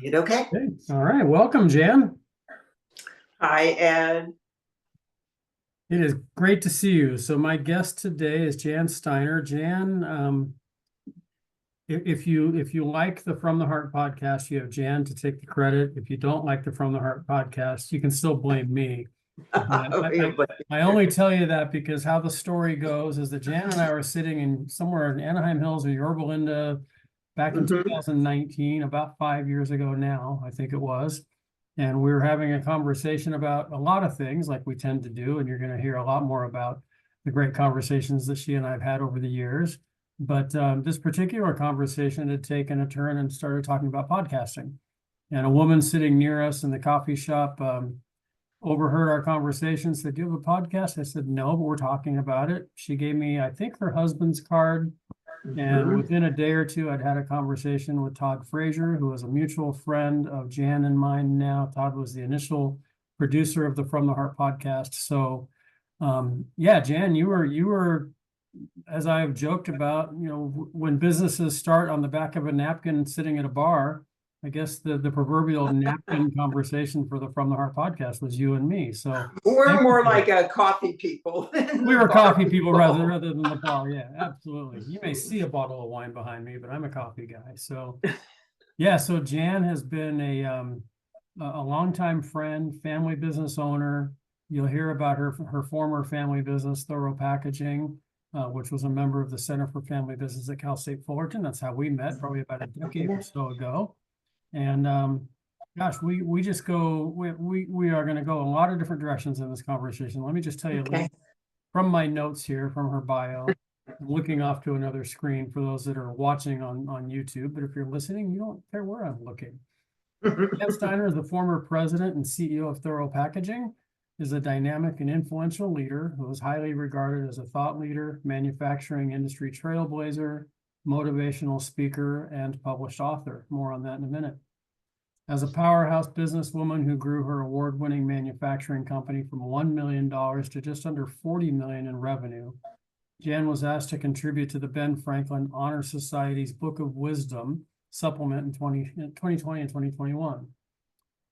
It okay? Hey, all right. Welcome, Jan. Hi, Ed. It is great to see you. So my guest today is Jan Steiner. Jan, if you like the From the Heart podcast, you have Jan to take the credit. If you don't like the From the Heart podcast, you can still blame me. But I only tell you that because how the story goes is that Jan and I were sitting in somewhere in Anaheim Hills or Yorba Linda back in Mhm. 2019, about 5 years ago now, I think it was. And we were having a conversation about a lot of things like we tend to do. And you're going to hear a lot more about the great conversations that she and I have had over the years. But this particular conversation had taken a turn and started talking about podcasting. And a woman sitting near us in the coffee shop overheard our conversation, said, "Do you have a podcast?" I said, "No, but we're talking about it." She gave me, I think, her husband's card. And Mhm. within a day or two, I'd had a conversation with Todd Frazier, who was a mutual friend of Jan and mine now. Todd was the initial producer of the From the Heart podcast. So yeah, Jan, you were, as I have joked about, when businesses start on the back of a napkin sitting at a bar, I guess the proverbial napkin conversation for the From the Heart podcast was you and me. So We're thank you more for like that. a coffee people than We the were bar coffee people rather people. rather than the bar. Yeah, absolutely. You may see a bottle of wine behind me, but I'm a coffee guy. So yeah, so Jan has been a longtime friend, family business owner. You'll hear about her former family business, Thoro Packaging, which was a member of the Center for Family Business at Cal State Fullerton. That's how we met, probably about a decade or so ago. And gosh, we just go we are going to go a lot of different directions in this conversation. Let me just tell you a Okay. little from my notes here from her bio. I'm looking off to another screen for those that are watching on YouTube, but if you're listening, you don't care where I'm looking. Jan Steiner is the former president and CEO of Thoro Packaging, is a dynamic and influential leader who is highly regarded as a thought leader, manufacturing industry trailblazer, motivational speaker, and published author. More on that in a minute. As a powerhouse businesswoman who grew her award-winning manufacturing company from $1 million to just under 40 million in revenue, Jan was asked to contribute to the Ben Franklin Honor Society's Book of Wisdom supplement in 2020 and 2021.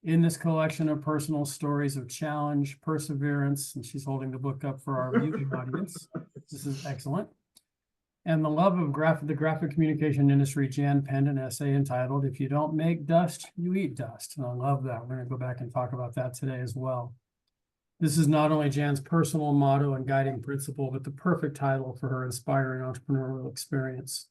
In this collection of personal stories of challenge, perseverance, and she's holding the book up for our viewing audience. This is excellent. And the love of the graphic communication industry, Jan penned an essay entitled, "If You Don't Make Dust, You Eat Dust." And I love that. We're going to go back and talk about that today as well. This is not only Jan's personal motto and guiding principle, but the perfect title for her inspiring entrepreneurial experience.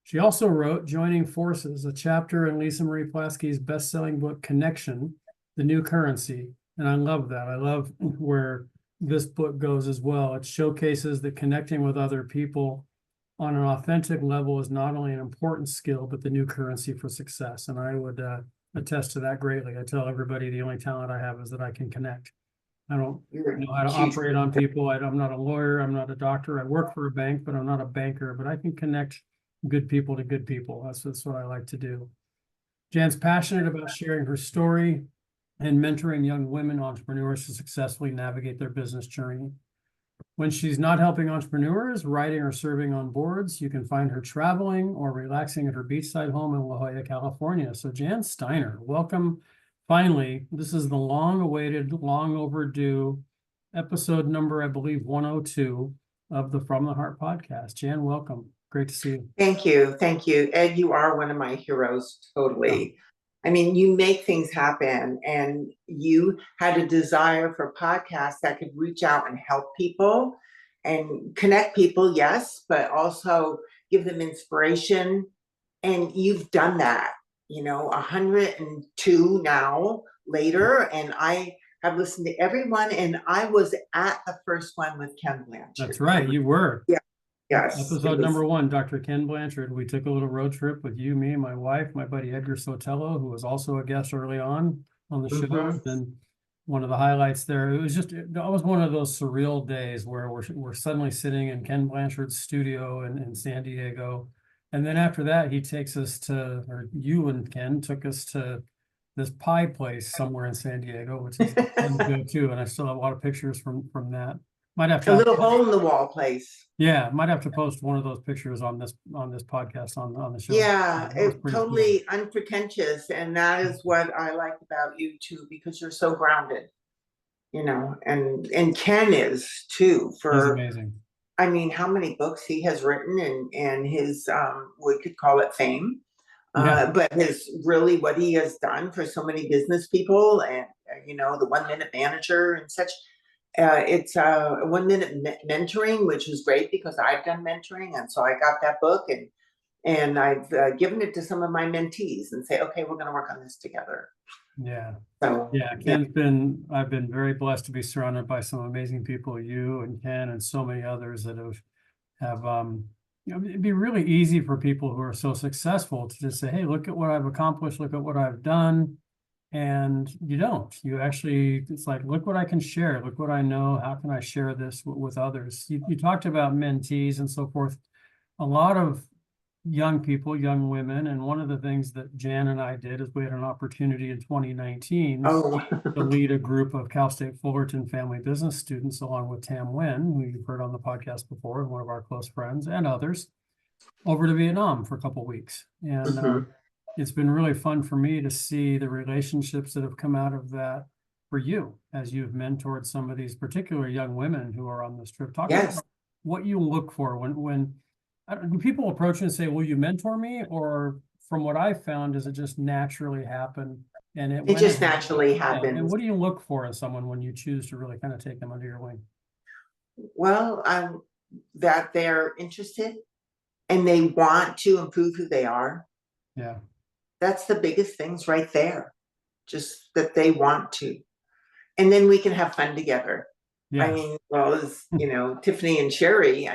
She also wrote Joining Forces, a chapter in Lisa Marie Plasky's best-selling book, Connection, The New Currency. And I love that. I love where this book goes as well. It showcases that connecting with other people on an authentic level is not only an important skill, but the new currency for success. And I would attest to that greatly. I tell everybody the only talent I have is that I can connect. I don't You're know how to huge. operate on people. I'm not a lawyer. I'm not a doctor. I work for a bank, but I'm not a banker. But I can connect good people to good people. That's what I like to do. Jan's passionate about sharing her story and mentoring young women entrepreneurs to successfully navigate their business journey. When she's not helping entrepreneurs, writing or serving on boards, you can find her traveling or relaxing at her beachside home in La Jolla, California. So Jan Steiner, welcome. Finally, this is the long-awaited, long overdue episode number, I believe, 102 of the From the Heart podcast. Jan, welcome. Great to see you. Thank you. Thank you. Ed, you are one of my heroes, Yeah. totally. I mean, you make things happen, and you had a desire for podcasts that could reach out and help people and connect people, yes, but also give them inspiration. And you've done that, 102 now later. And I have listened to everyone, and I was at the first one with Ken That's Blanchard. right. You were. Yeah, yes, it Episode was. number one, Dr. Ken Blanchard. We took a little road trip with you, me, my wife, my buddy Edgar Sotelo, who was also a guest early on the show. Mhm. And one of the highlights there, it was one of those surreal days where we're suddenly sitting in Ken Blanchard's studio in San Diego. And then after that, he takes us to, or you and Ken took us to this pie place somewhere in San Diego, which is fun to go to. And I still have a lot of pictures from that. Might have A to, little hole in the wall place. yeah, might have to post one of those pictures on this podcast on the show. Yeah, That was it pretty cool. totally unpretentious, and that is what I like about you too, because you're so grounded, and Ken is too. He's For amazing. I mean, how many books he has written, and his we could call it fame, Yeah, but his really what he has done for so many business people, and the 1 minute manager and such. It's 1 minute mentoring, which is great because I've done mentoring, and so I got that book, and I've given it to some of my mentees and say, okay, we're going to work on this together. yeah. So Yeah, I've been very blessed to be surrounded by some amazing people, you and Ken and so many others that have it'd be really easy for people who are so successful to just say, hey, look at what I've accomplished, look at what I've done. And you don't. You actually, it's like, look what I can share, look what I know, how can I share this with others? You talked about mentees and so forth. A lot of young people, young women, and one of the things that Jan and I did is we had an opportunity in 2019 oh, to lead a group of Cal State Fullerton family business students, along with Tam Nguyen, who you've heard on the podcast before, and one of our close friends and others, over to Vietnam for a couple of weeks. And mhm. it's been really fun for me to see the relationships that have come out of that for you as you've mentored some of these particular young women who are on this trip. Talk Yes, about what you look for when do people approach you and say, will you mentor me? Or from what I found, does it just naturally happen? And it when it just happens, naturally yeah. And happens. what do you look for in someone when you choose to really kind of take them under your wing? Well, that they're interested and they want to improve who they are. Yeah. That's the biggest things right there. Just that they want to. And then we can have fun together. I Yeah. mean, well, as Tiffany and Sherry,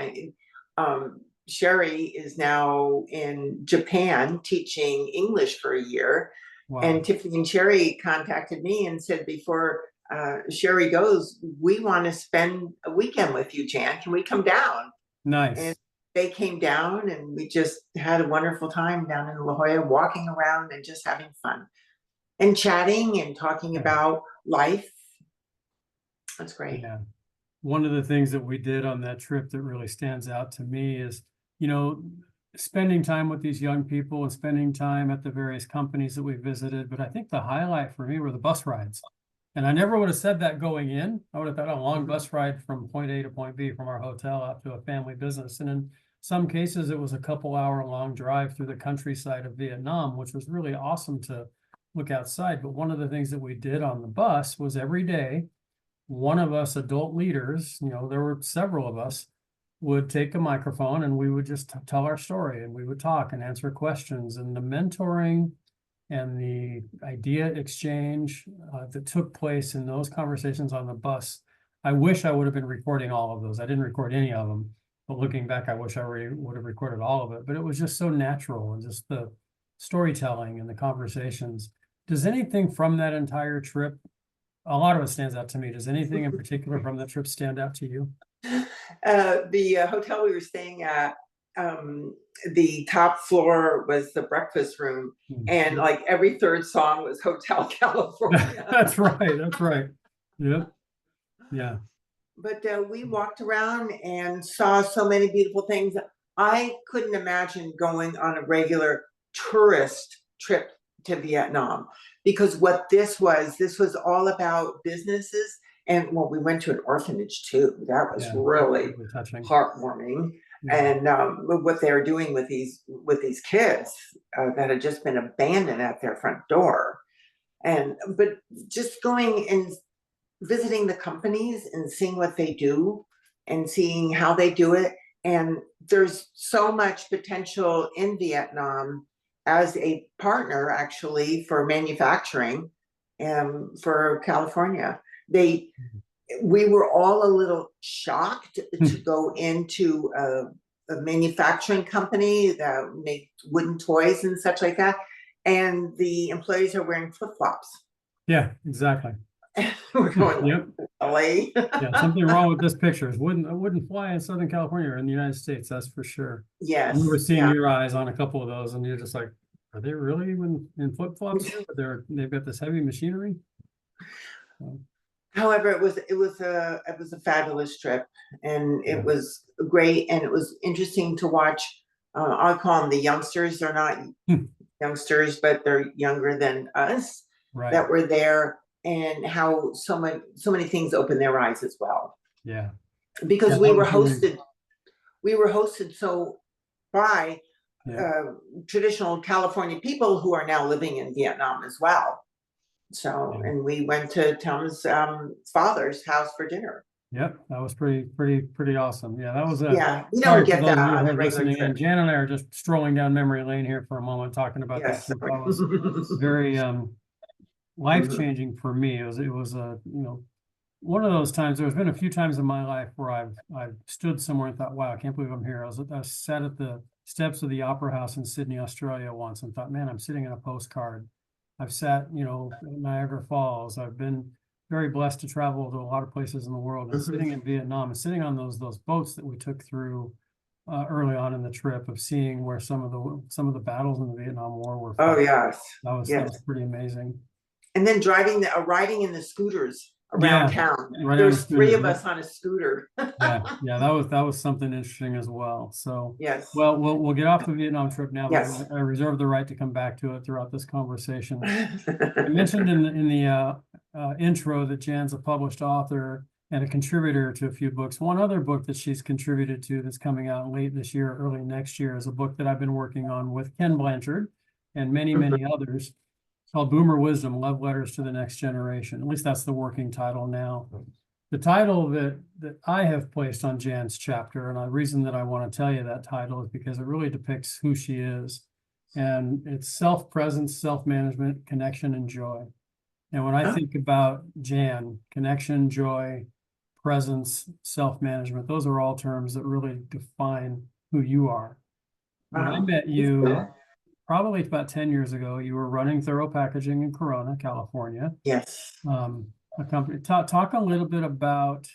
Sherry is now in Japan teaching English for a year. Wow. And Tiffany and Sherry contacted me and said, before Sherry goes, we want to spend a weekend with you, Jan. Can we come down? And Nice. they came down, and we just had a wonderful time down in La Jolla, walking around and just having fun and chatting and talking Yeah. about life. That's great. Yeah. One of the things that we did on that trip that really stands out to me is, you know, spending time with these young people and spending time at the various companies that we visited. But I think the highlight for me were the bus rides. And I never would have said that going in. I would have thought a long bus ride from point A to point B from our hotel out to a family business. And in some cases, it was a couple-hour long drive through the countryside of Vietnam, which was really awesome to look outside. But one of the things that we did on the bus was every day, one of us adult leaders, there were several of us, would take a microphone and we would just tell our story, and we would talk and answer questions. And the mentoring and the idea exchange that took place in those conversations on the bus, I wish I would have been recording all of those. I didn't record any of them, but looking back, I wish I would have recorded all of it. But it was just so natural, and just the storytelling and the conversations. Does anything from that entire trip, a lot of it stands out to me. Does anything in particular from the trip stand out to you? The hotel we were staying at, the top floor was the breakfast room, and like every third song was Hotel California. That's right. That's right. Yep. Yeah. But we walked around and saw so many beautiful things. I couldn't imagine going on a regular tourist trip to Vietnam, because what this was all about businesses. And well, we went to an orphanage too. That was Yeah. really Really touching. heartwarming. Yeah. And what they were doing with these kids that had just been abandoned at their front door. But just going and visiting the companies and seeing what they do and seeing how they do it. And there's so much potential in Vietnam as a partner, actually, for manufacturing and for California. We were all a little shocked to go into a manufacturing company that make wooden toys and such like that, and the employees are wearing flip-flops. Yeah, exactly. We're going like, Yep. LA. Yeah, something wrong with this picture. It wouldn't fly in Southern California or in the United States, that's for sure. I Yes. remember seeing Yeah. your eyes on a couple of those, and you're just like, are they really in flip-flops here? But they've got this heavy machinery. However, it was a fabulous trip, and Yeah. it was great, and it was interesting to watch. I call them the youngsters. They're not youngsters, but they're younger than us Right. that were there, and how so many things opened their eyes as well. Yeah. Because Yeah, we that were was really, hosted so by yeah. traditional California people who are now living in Vietnam as well. So, Yeah. and we went to Tom's father's house for dinner. Yep, that was pretty awesome. Yeah, that was a, Yeah, you don't sorry for get those that of you who on a are regular listening in. trip. Jan and I are just strolling down memory lane here for a moment, talking about that Yes. trip. That was very life-changing for me. It was a, one of those times. There's been a few times in my life where I've stood somewhere and thought, wow, I can't believe I'm here. I sat at the steps of the Opera House in Sydney, Australia once and thought, man, I'm sitting in a postcard. I've sat, at Niagara Falls. I've been very blessed to travel to a lot of places in the world, and sitting in Vietnam and sitting on those boats that we took through early on in the trip, of seeing where some of the battles in the Vietnam War were Oh fought. yes, That yes. was pretty amazing. And then riding in the scooters around Yeah, town. right There on the was three scooters. of Yep. us on a scooter. Yeah, that was something interesting as well. So, Yes, well, we'll get off the Vietnam trip now, but yes. I reserve the right to come back to it throughout this conversation. I mentioned in the intro that Jan's a published author and a contributor to a few books. One other book that she's contributed to that's coming out late this year, early next year, is a book that I've been working on with Ken Blanchard and many others, called Boomer Wisdom: Love Letters to the Next Generation. At least that's the working title now. The title that I have placed on Jan's chapter, and the reason that I want to tell you that title is because it really depicts who she is. And it's self-presence, self-management, connection, and joy. And when I think about Jan, connection, joy, presence, self-management, those are all terms that really define who you are. When I Wow. met you, probably about 10 years ago, you were running Thoro Packaging in Corona, California. Yes. A company. Talk a little bit about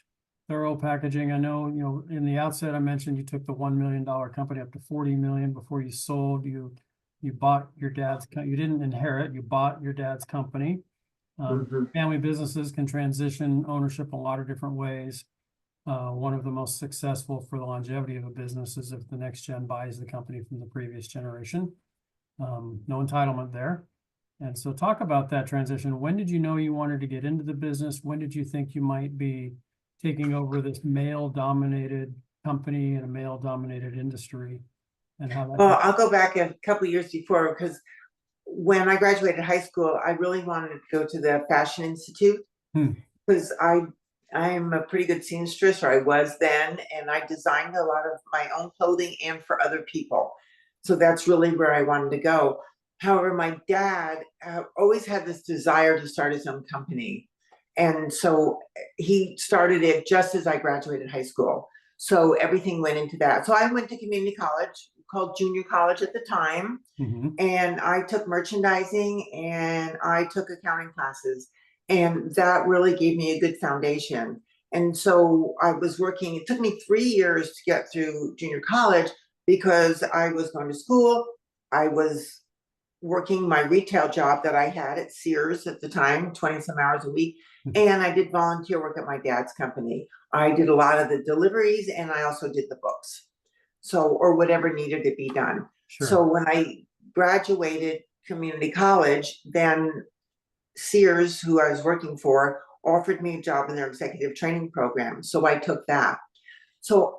Thoro Packaging. I know, in the outset, I mentioned you took the $1 million company up to 40 million before you sold. You bought your dad's, you didn't inherit, you bought your dad's company. Family businesses can transition ownership a lot of different ways. One of the most successful for the longevity of a business is if the next gen buys the company from the previous generation. No entitlement there. And so talk about that transition. When did you know you wanted to get into the business? When did you think you might be taking over this male-dominated company in a male-dominated industry? And how that Well, I'll go back a couple of years before, because when I graduated high school, I really wanted to go to the Fashion Institute, because I'm a pretty good seamstress, or I was then, and I designed a lot of my own clothing and for other people. So that's really where I wanted to go. However, my dad always had this desire to start his own company. And so he started it just as I graduated high school. So everything went into that. So I went to community college, called junior college at the time. And I took merchandising and I took accounting classes. And that really gave me a good foundation. And so I was working, it took me 3 years to get through junior college, because I was going to school. I was working my retail job that I had at Sears at the time, 20 some hours a week. And I did volunteer work at my dad's company. I did a lot of the deliveries, and I also did the books. So, or whatever needed to be done. Sure. So when I graduated community college, then Sears, who I was working for, offered me a job in their executive training program. So I took that. So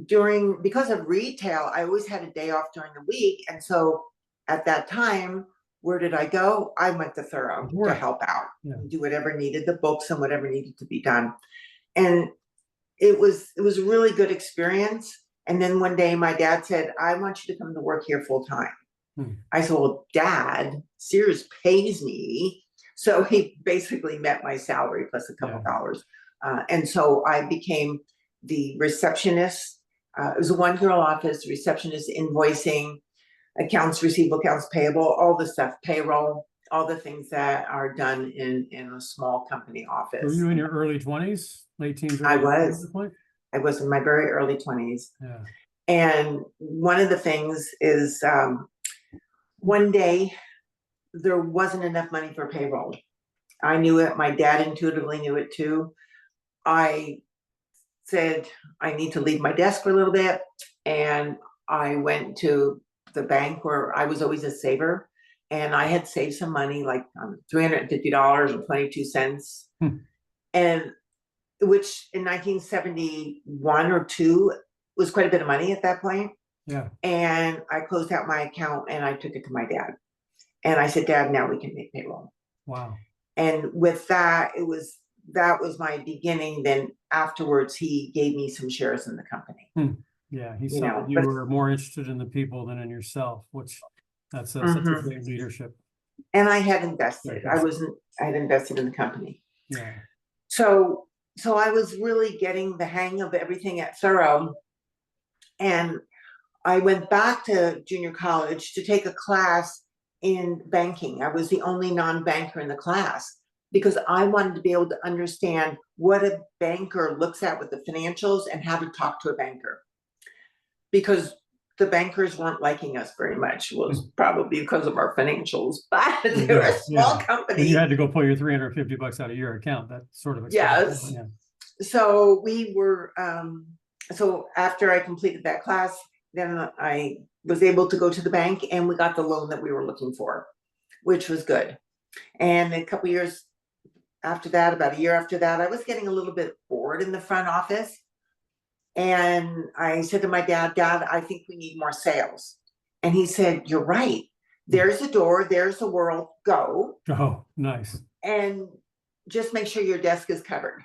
because of retail, I always had a day off during the week. And so at that time, where did I go? I went to Thoro to help out, and do whatever needed, the books and whatever needed to be done. And it was a really good experience. And then one day my dad said, I want you to come to work here full time. I said, well, Dad, Sears pays me. So he basically met my salary plus a couple dollars. And so I became the receptionist. It was a one-girl office, receptionist, invoicing, accounts receivable, accounts payable, all the stuff, payroll, all the things that are done in a small company office. Were you in your early 20s, late teens? I was in my very early 20s. Yeah. And one of the things is, one day there wasn't enough money for payroll. I knew it. My dad intuitively knew it too. I said, I need to leave my desk for a little bit. And I went to the bank where I was always a saver. And I had saved some money, like $350.22. And which in 1971 or two was quite a bit of money at that point. Yeah. And I closed out my account and I took it to my dad. And I said, Dad, now we can make payroll. Wow. And with that, that was my beginning. Then afterwards, he gave me some shares in the company. Yeah, he saw that you were more interested in the people than in yourself, which that's such a great leadership. And I had invested. I had invested in the company. Yeah. So I was really getting the hang of everything at Thoro. And I went back to junior college to take a class in banking. I was the only non-banker in the class because I wanted to be able to understand what a banker looks at with the financials and how to talk to a banker. Because the bankers weren't liking us very much. It was probably because of our financials, but they were a small company. And you had to go pull your $350 out of your account. That sort of yes. Yeah. So we were. So after I completed that class, then I was able to go to the bank, and we got the loan that we were looking for, which was good. And a couple years after that, about a year after that, I was getting a little bit bored in the front office. And I said to my dad, Dad, I think we need more sales. And he said, you're right. There's a door, there's a world, go. Oh, nice. And just make sure your desk is covered.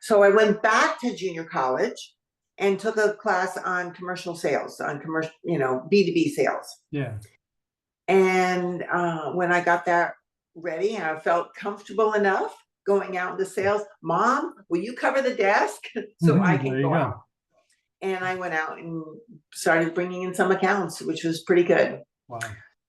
So I went back to junior college and took a class on commercial sales, on commercial, B2B sales. Yeah. And when I got that ready and I felt comfortable enough going out into sales, Mom, will you cover the desk so I can go out? And I went out and started bringing in some accounts, which was pretty good. Wow.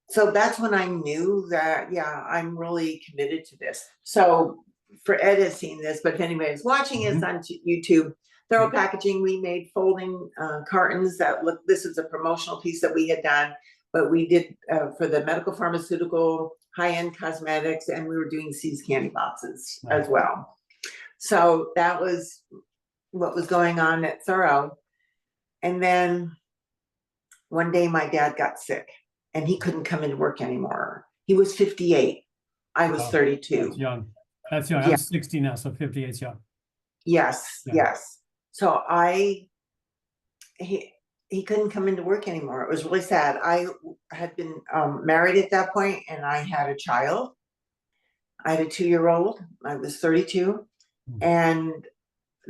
So that's when I knew that, yeah, I'm really committed to this. So for Ed has seen this, but if anybody's watching it's on YouTube, Thoro Packaging, we made folding cartons that look, this is a promotional piece that we had done, but we did for the medical, pharmaceutical, high-end cosmetics, and we were doing See's candy boxes as well. So that was what was going on at Thoro. And then one day my dad got sick and he couldn't come into work anymore. He was 58. I was 32. That's young. That's young. I'm 60 now, so 58 is young. Yes, yes. So he couldn't come into work anymore. It was really sad. I had been married at that point and I had a child. I had a 2-year-old. I was 32. And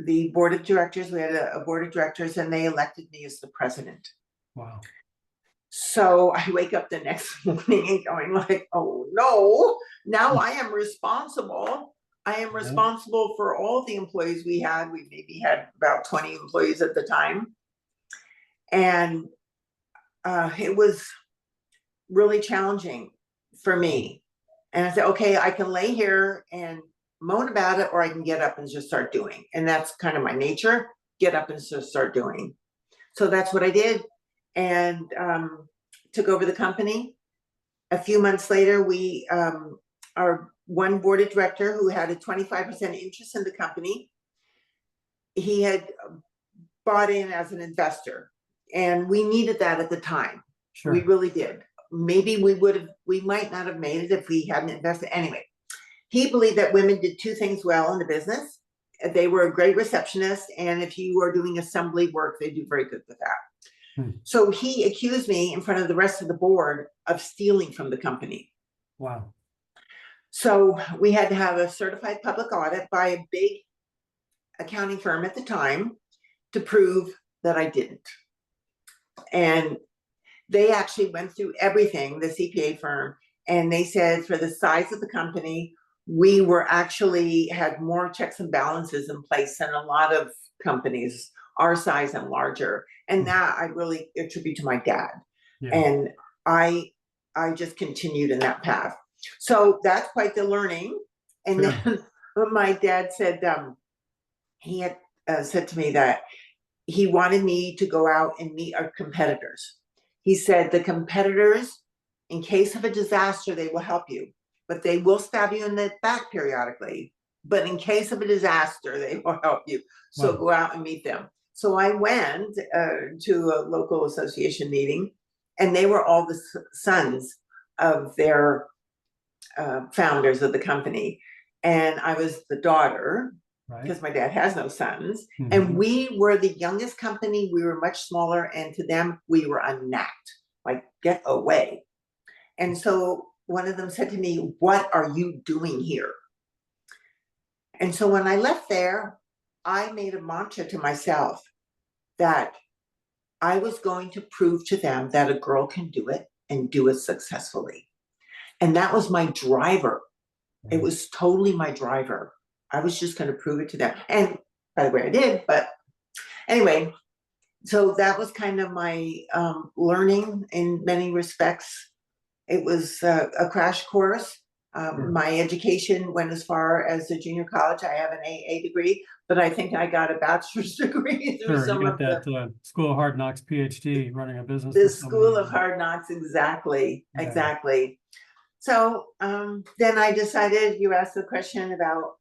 the board of directors, we had a board of directors, and they elected me as the president. Wow. So I wake up the next morning and going like, oh no, now I am responsible. I am responsible for all the employees we had. We maybe had about 20 employees at the time. And it was really challenging for me. And I said, okay, I can lay here and moan about it, or I can get up and just start doing. And that's kind of my nature, get up and just start doing. So that's what I did, and took over the company. A few months later, we, our one board of director who had a 25% interest in the company, he had bought in as an investor, and we needed that at the time. Sure. We really did. Maybe we might not have made it if we hadn't invested. Anyway, he believed that women did 2 things well in the business. They were a great receptionist, and if you are doing assembly work, they do very good with that. So he accused me in front of the rest of the board of stealing from the company. Wow. So we had to have a certified public audit by a big accounting firm at the time to prove that I didn't. And they actually went through everything, the CPA firm, and they said for the size of the company, we were actually had more checks and balances in place than a lot of companies our size and larger. And that I really attribute to my dad. And I just continued in that path. So that's quite the learning. And then my dad said, he had said to me that he wanted me to go out and meet our competitors. He said, the competitors, in case of a disaster, they will help you. but they will stab you in the back periodically. But in case of a disaster, they will help you. So Wow. go out and meet them. So I went to a local association meeting, and they were all the sons of their founders of the company. And I was the daughter, because my dad has no sons. And we were the youngest company. We were much smaller. And to them, we were unnacked, like, get away. And so one of them said to me, "What are you doing here?" And so when I left there, I made a mantra to myself that I was going to prove to them that a girl can do it and do it successfully. And that was my driver. It was totally my driver. I was just going to prove it to them. And by the way, I did. But anyway, so that was kind of my learning in many respects. It was a crash course. My education went as far as the junior college. I have an AA degree, but I think I got a bachelor's degree through some You of got that School of Hard Knocks PhD running a business. The School of Hard Knocks, exactly, exactly. So then I decided, you asked the question about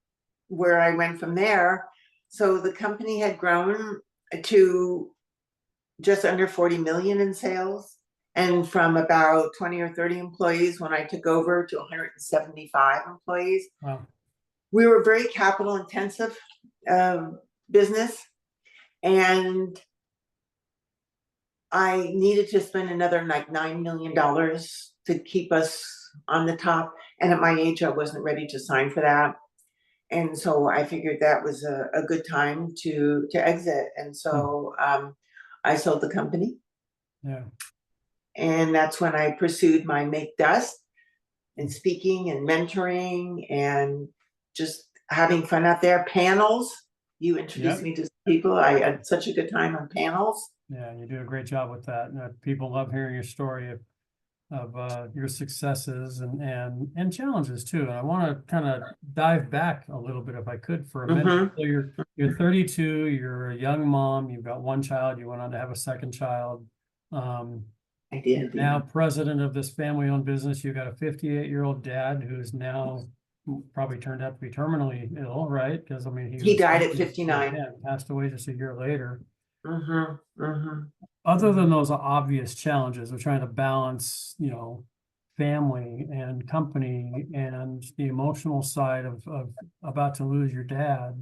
where I went from there. So the company had grown to just under 40 million in sales, and from about 20 or 30 employees when I took over to 175 employees. Wow. We were a very capital intensive business, and I needed to spend another like $9 million to keep us on the top. And at my age, I wasn't ready to sign for that. And so I figured that was a good time to exit. And so I sold the company. Yeah. And that's when I pursued my Make Dust and speaking and mentoring and just having fun out there. Panels. You introduced me to people. I had such a good time on panels. Yeah, you do a great job with that. People love hearing your story of your successes and challenges too. And I want to kind of dive back a little bit, if I could, for a minute. So you're 32. You're a young mom. You've got one child. You went on to have a second child. I did. Now president of this family-owned business. You've got a 58-year-old dad who's now probably turned out to be terminally ill, right? Because I mean, he died at 59. Yeah, passed away just a year later. Mm-hmm. Other than those obvious challenges of trying to balance, family and company and the emotional side of about to lose your dad,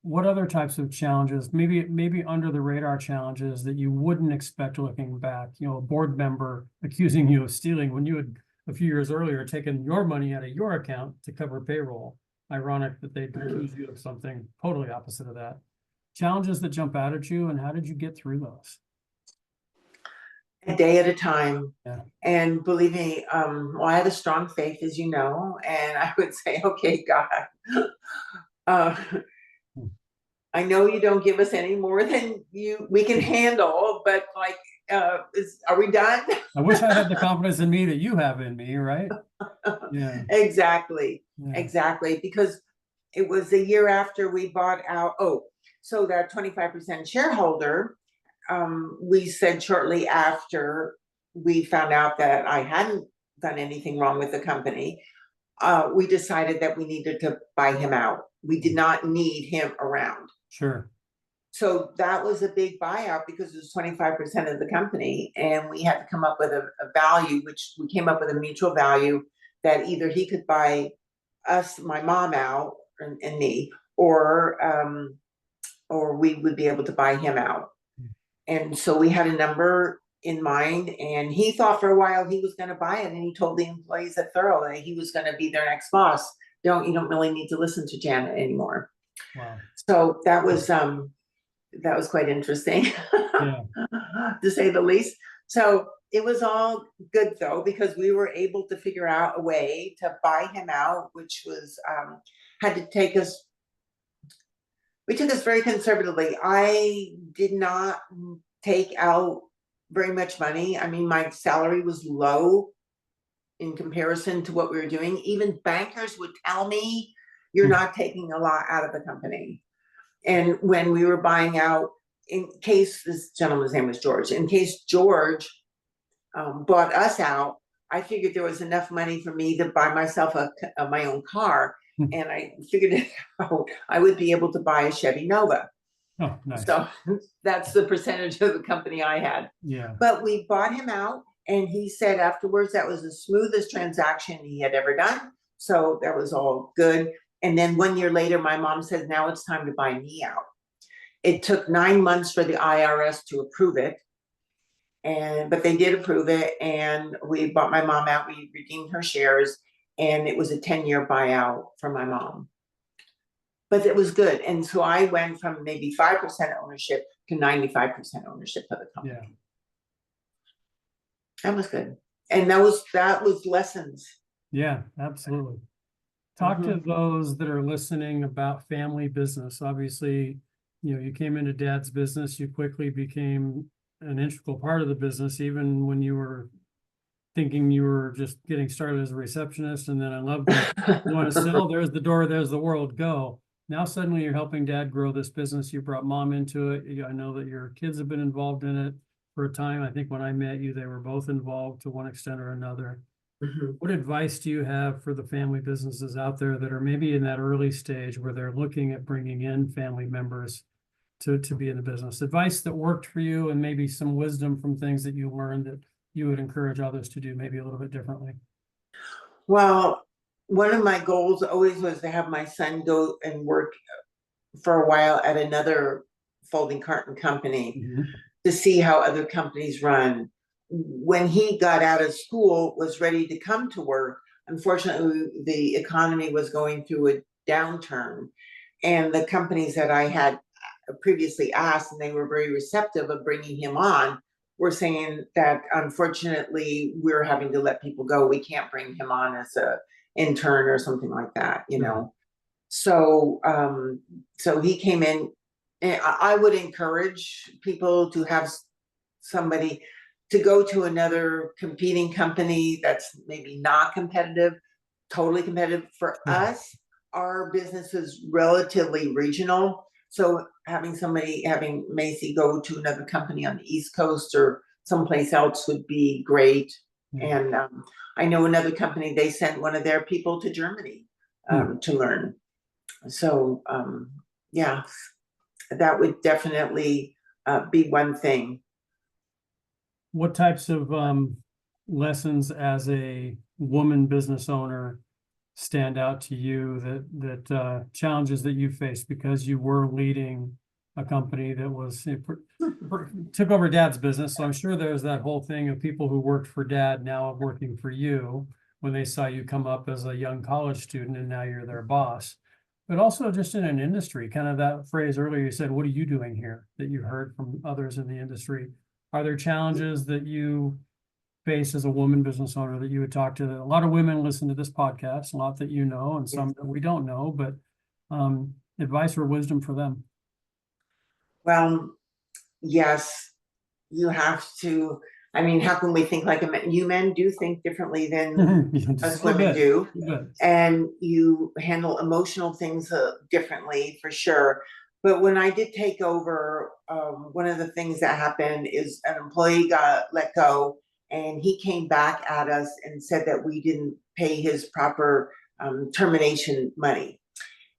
what other types of challenges, maybe under the radar challenges that you wouldn't expect looking back? A board member accusing you of stealing when you had a few years earlier taken your money out of your account to cover payroll. Ironic that they'd accuse you of something totally opposite of that. Challenges that jump out at you, and how did you get through those? A day at a time. Yeah. And believe me, well, I had a strong faith, as you know, and I would say, okay, God, I know you don't give us any more than we can handle, but like, are we done? I wish I had the confidence in me that you have in me, right? Yeah. Exactly. Because it was a year after we bought out. So that 25% shareholder, we said shortly after we found out that I hadn't done anything wrong with the company, we decided that we needed to buy him out. We did not need him around. Sure. So that was a big buyout because it was 25% of the company, and we had to come up with a value, which we came up with a mutual value that either he could buy us, my mom out and me, or we would be able to buy him out. And so we had a number in mind, and he thought for a while he was going to buy it, and he told the employees at Thoro that he was going to be their next boss. You don't really need to listen to Janet anymore. Wow. So that was quite interesting, to say the least. So it was all good though, because we were able to figure out a way to buy him out, which was had to take us. We took this very conservatively. I did not take out very much money. I mean, my salary was low in comparison to what we were doing. Even bankers would tell me, you're not taking a lot out of the company. And when we were buying out, in case this gentleman's name was George, in case George bought us out, I figured there was enough money for me to buy myself my own car. And I figured it out. I would be able to buy a Chevy Nova. Oh, nice. So that's the percentage of the company I had. Yeah. But we bought him out, and he said afterwards that was the smoothest transaction he had ever done. So that was all good. And then 1 year later, my mom said, now it's time to buy me out. It took 9 months for the IRS to approve it. But they did approve it, and we bought my mom out. We redeemed her shares, and it was a 10-year buyout for my mom. But it was good. And so I went from maybe 5% ownership to 95% ownership of the company. Yeah. That was good. And that was lessons. Yeah, absolutely. Talk to those that are listening about family business. Obviously, you came into Dad's business, you quickly became an integral part of the business, even when you were thinking you were just getting started as a receptionist. And then I love that you want to sell, there's the door, there's the world, go. Now suddenly you're helping Dad grow this business. You brought Mom into it. I know that your kids have been involved in it for a time. I think when I met you, they were both involved to one extent or another. What advice do you have for the family businesses out there that are maybe in that early stage where they're looking at bringing in family members to be in the business? Advice that worked for you, and maybe some wisdom from things that you learned that you would encourage others to do maybe a little bit differently. Well, one of my goals always was to have my son go and work for a while at another folding carton company to see how other companies run. When he got out of school, was ready to come to work, unfortunately, the economy was going through a downturn. And the companies that I had previously asked, and they were very receptive of bringing him on, were saying that unfortunately we're having to let people go. We can't bring him on as a intern or something like that, So so he came in. And I would encourage people to have somebody to go to another competing company that's maybe not competitive, totally competitive. For us, our business is relatively regional. So having Macy go to another company on the East Coast or someplace else would be great. And I know another company, they sent one of their people to Germany to learn. So yeah, that would definitely be one thing. What types of lessons as a woman business owner stand out to you, that challenges that you faced because you were leading a company that was took over Dad's business? So I'm sure there's that whole thing of people who worked for Dad now working for you when they saw you come up as a young college student and now you're their boss. But also just in an industry, kind of that phrase earlier, you said, what are you doing here, that you heard from others in the industry? Are there challenges that you face as a woman business owner that you would talk to? A lot of women listen to this podcast, a lot that you know, and some that we don't know, but advice or wisdom for them? Well, yes, you have to. I mean, how can we think like a man? You men do think differently than us women do. And you handle emotional things differently, for sure. But when I did take over, one of the things that happened is an employee got let go, and he came back at us and said that we didn't pay his proper termination money.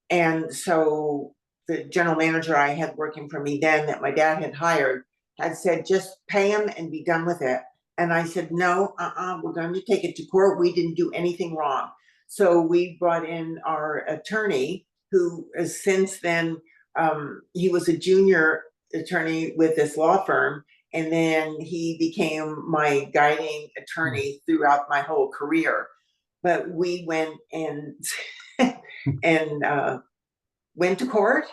And so the general manager I had working for me then, that my dad had hired, had said, just pay him and be done with it. And I said, no, we're going to take it to court. We didn't do anything wrong. So we brought in our attorney, who has since then, he was a junior attorney with this law firm. And then he became my guiding attorney throughout my whole career. But we went and went to court,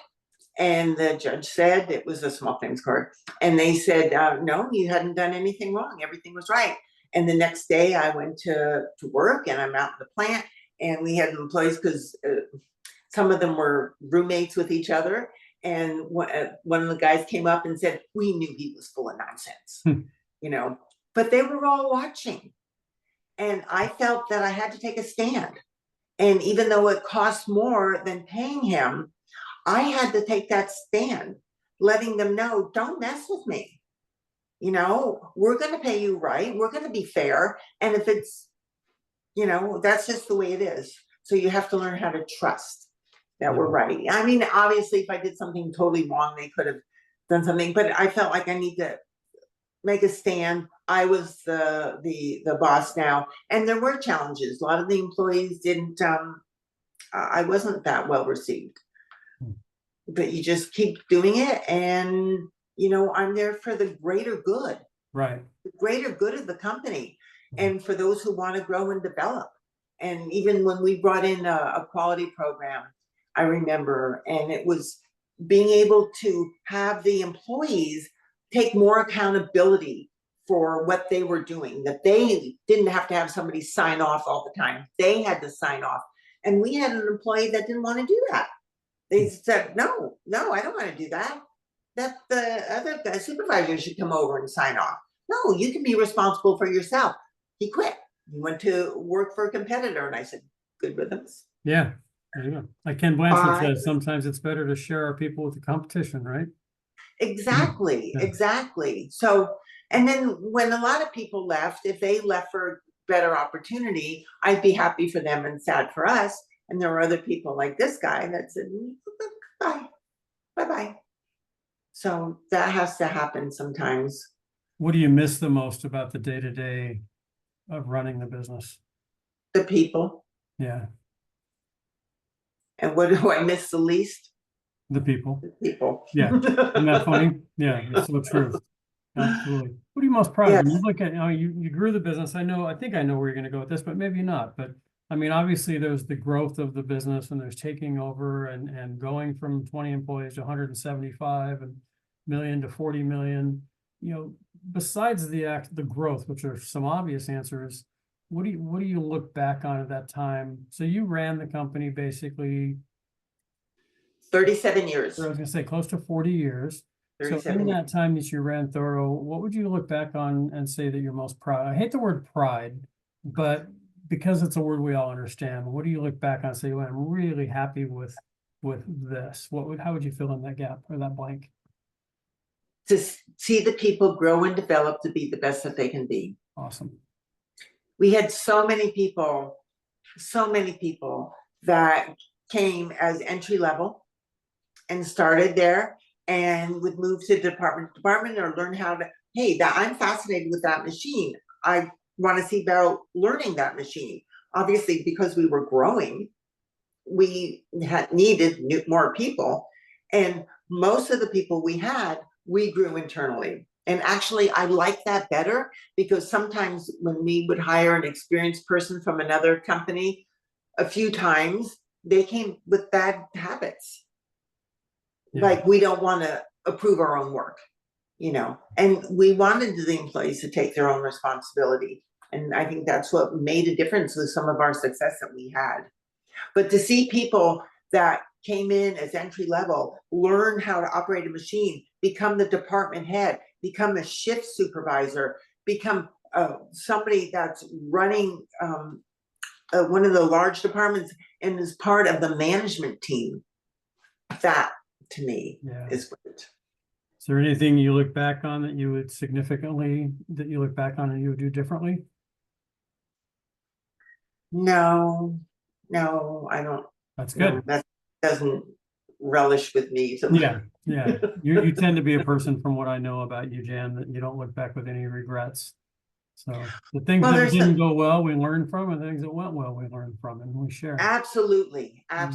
and the judge said it was a small claims court. And they said, no, you hadn't done anything wrong. Everything was right. And the next day I went to work, and I'm out in the plant, and we had employees, because some of them were roommates with each other. And one of the guys came up and said, we knew he was full of nonsense, but they were all watching. And I felt that I had to take a stand. And even though it cost more than paying him, I had to take that stand, letting them know, don't mess with me. We're going to pay you right. We're going to be fair. And if it's You know, that's just the way it is. So you have to learn how to trust that we're Yeah. right. I mean, obviously, if I did something totally wrong, they could have done something, but I felt like I need to make a stand. I was the boss now, and there were challenges. A lot of the employees didn't. I wasn't that well received, Hmm. but you just keep doing it, and I'm there for the greater good, Right. the greater good of the company, and for those who want to grow and develop. And even when we brought in a quality program, I remember, and it was being able to have the employees take more accountability for what they were doing, that they didn't have to have somebody sign off all the time. They had to sign off. And we had an employee that didn't want to do that. They said, no, I don't want to do that. That the other guy, supervisor should come over and sign off. No, you can be responsible for yourself. He quit. He went to work for a competitor. And I said, good riddance. Yeah. There you go. Like Ken Blanchard Bye. says, sometimes it's better to share our people with the competition, right? Exactly, Yeah. exactly. So, and then when a lot of people left, if they left for a better opportunity, I'd be happy for them and sad for us. And there were other people like this guy that said, bye, bye bye. So that has to happen sometimes. What do you miss the most about the day-to-day of running the business? The people. Yeah. And what do I miss the least? The people. The people. Yeah. Isn't that funny? Yeah, it's so true. Absolutely. What are you most proud of? Yes. When you look at, you grew the business. I think I know where you're going to go with this, but maybe not. But I mean, obviously there's the growth of the business and there's taking over and going from 20 employees to 175 and million to 40 million. Besides the growth, which are some obvious answers, what do you look back on at that time? So you ran the company basically, 37 years. I was going to say close to 40 years. So 37 in years. that time that you ran Thoro, what would you look back on and say that you're most proud? I hate the word pride, but because it's a word we all understand, what do you look back on and say, well, I'm really happy with this? How would you fill in that gap or that blank? To see the people grow and develop to be the best that they can be. Awesome. We had so many people that came as entry level and started there and would move to department to department or learn how to, hey, that I'm fascinated with that machine. I want to see about learning that machine. Obviously, because we were growing, we had needed more people. And most of the people we grew internally. And actually, I like that better because sometimes when we would hire an experienced person from another company, a few times they came with bad habits. Yeah. Like we don't want to approve our own work, and we wanted the employees to take their own responsibility. And I think that's what made a difference with some of our success that we had. But to see people that came in as entry level, learn how to operate a machine, become the department head, become a shift supervisor, become somebody that's running one of the large departments and is part of the management team, that to me is great. Is there anything you look back on that you would look back on and you would do differently? No, I don't. That's good. No, that doesn't relish with me. So Yeah. You tend to be a person, from what I know about you, Jan, that you don't look back with any regrets. So the things that didn't go well, we learn from, and things that went well, we learn from, and we share. Absolutely. And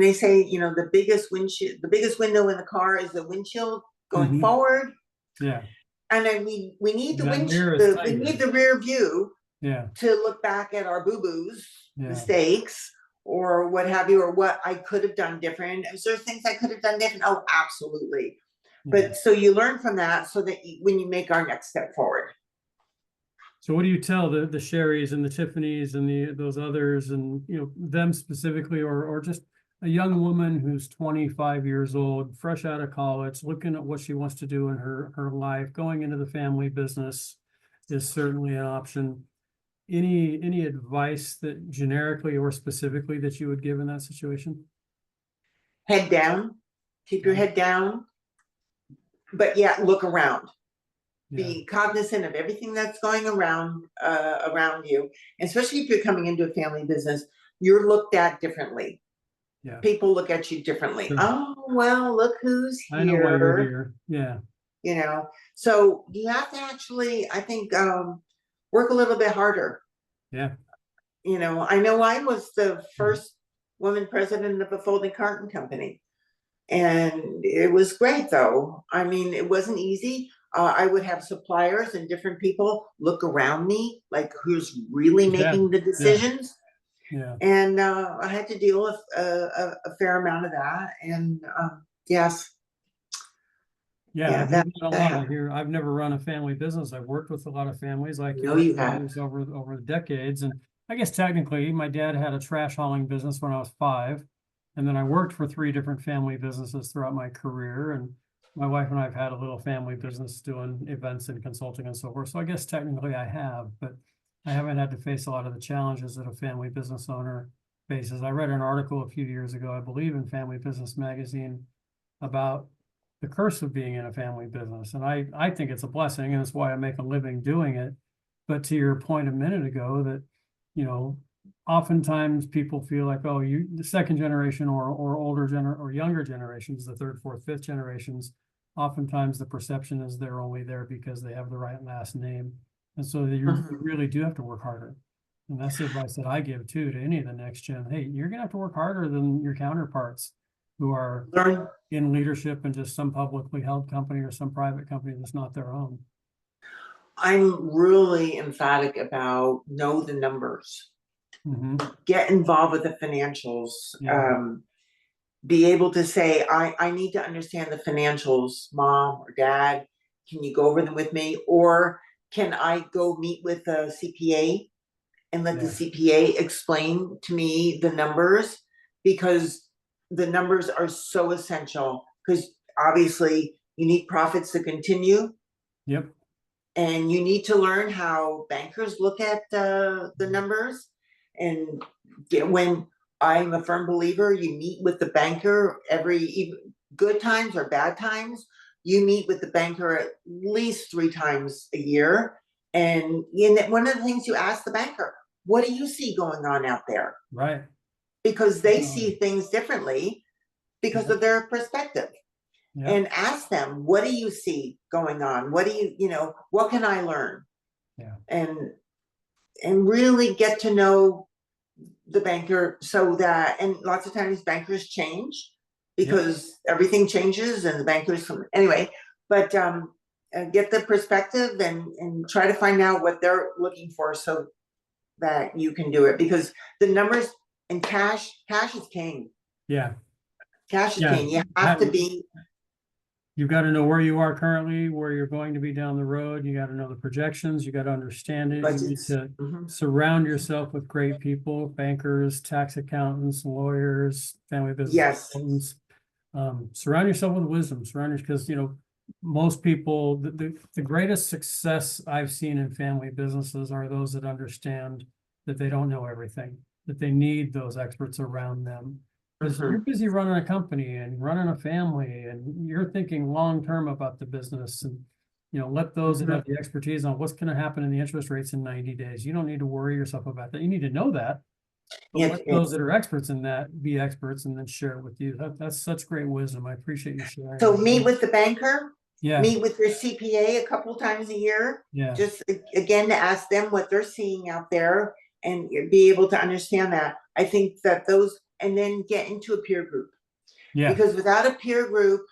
they say, the biggest window in the car is the windshield going forward. Yeah. And then we need the windshield, we need the rear view. Yeah. To look back at our boo-boos, mistakes, or what have you, or what I could have done different. Is there things I could have done different? Oh, absolutely. But so you learn from that so that when you make our next step forward. So what do you tell the Sherrys and the Tiffany's and those others, and them specifically, or just a young woman who's 25 years old, fresh out of college, looking at what she wants to do in her life, going into the family business is certainly an option. Any advice that generically or specifically that you would give in that situation? Head down, keep your head down, but look around. be cognizant of everything that's going around you, especially if you're coming into a family business. You're looked at differently. Yeah. People look at you differently. Sure. Oh, well, look who's I know why you're here. here. Yeah. So you have to actually, I think, work a little bit harder. Yeah. I know I was the Mhm. first woman president of a folding carton company. And it was great, though. I mean, it wasn't easy. I would have suppliers and different people look around me, like who's really Yeah. making the decisions. Yeah. And I had to deal with a fair amount of that. And yes, Yeah, yeah, I've that, done a that lot. happened. I've never run a family business. I've worked with a lot of families like No, you have. yours over the decades. And I guess technically my dad had a trash hauling business when I was 5. And then I worked for 3 different family businesses throughout my career. And my wife and I have had a little family business doing events and consulting and so forth. So I guess technically I have, but I haven't had to face a lot of the challenges that a family business owner faces. I read an article a few years ago, I believe in Family Business Magazine, about the curse of being in a family business. And I think it's a blessing, and it's why I make a living doing it. But to your point a minute ago, that, oftentimes people feel like, oh, the second generation or older or younger generations, the third, fourth, fifth generations, oftentimes the perception is they're only there because they have the right last name. And so you really do have to work harder. And that's the advice that I give too to any of the next gen. Hey, you're gonna have to work harder than your counterparts who are Learn. in leadership in just some publicly held company or some private company that's not their own. I'm really emphatic about know the numbers. Get involved with the financials. Yeah. Be able to say, I need to understand the financials, mom or dad. Can you go over them with me? Or can I go meet with a CPA and let the CPA explain to me the numbers? Because the numbers are so essential, because obviously you need profits to continue. Yep. And you need to learn how bankers look at the numbers. And when I'm a firm believer, you meet with the banker every good times or bad times. You meet with the banker at least 3 times a year. And one of the things you ask the banker, what do you see going on out there? Right. Because they see things differently because of their perspective. And ask them, what do you see going on? What do what can I learn? Yeah. And really get to know the banker, so that, and lots of times bankers change because everything changes and the bankers anyway, but get the perspective and try to find out what they're looking for so that you can do it, because the numbers and cash is king. Yeah. Cash is king. You have to be. You've got to know where you are currently, where you're going to be down the road. You got to know the projections. You got to understand it. You need to surround yourself with great people, bankers, tax accountants, lawyers, family business consultants. Surround yourself with wisdom. Because most people, the greatest success I've seen in family businesses are those that understand that they don't know everything, that they need those experts around them. Because you're busy running a company and running a family, and you're thinking long-term about the business, and let those that have the expertise on what's going to happen in the interest rates in 90 days. You don't need to worry yourself about that. You need to know that. But let those that are experts in that be experts and then share it with you. That's such great wisdom. I appreciate you sharing. So meet with the banker. Yeah. Meet with your CPA a couple times a year. Yeah. Just again to ask them what they're seeing out there and be able to understand that. I think that and then get into a peer group. Yeah. Because without a peer group,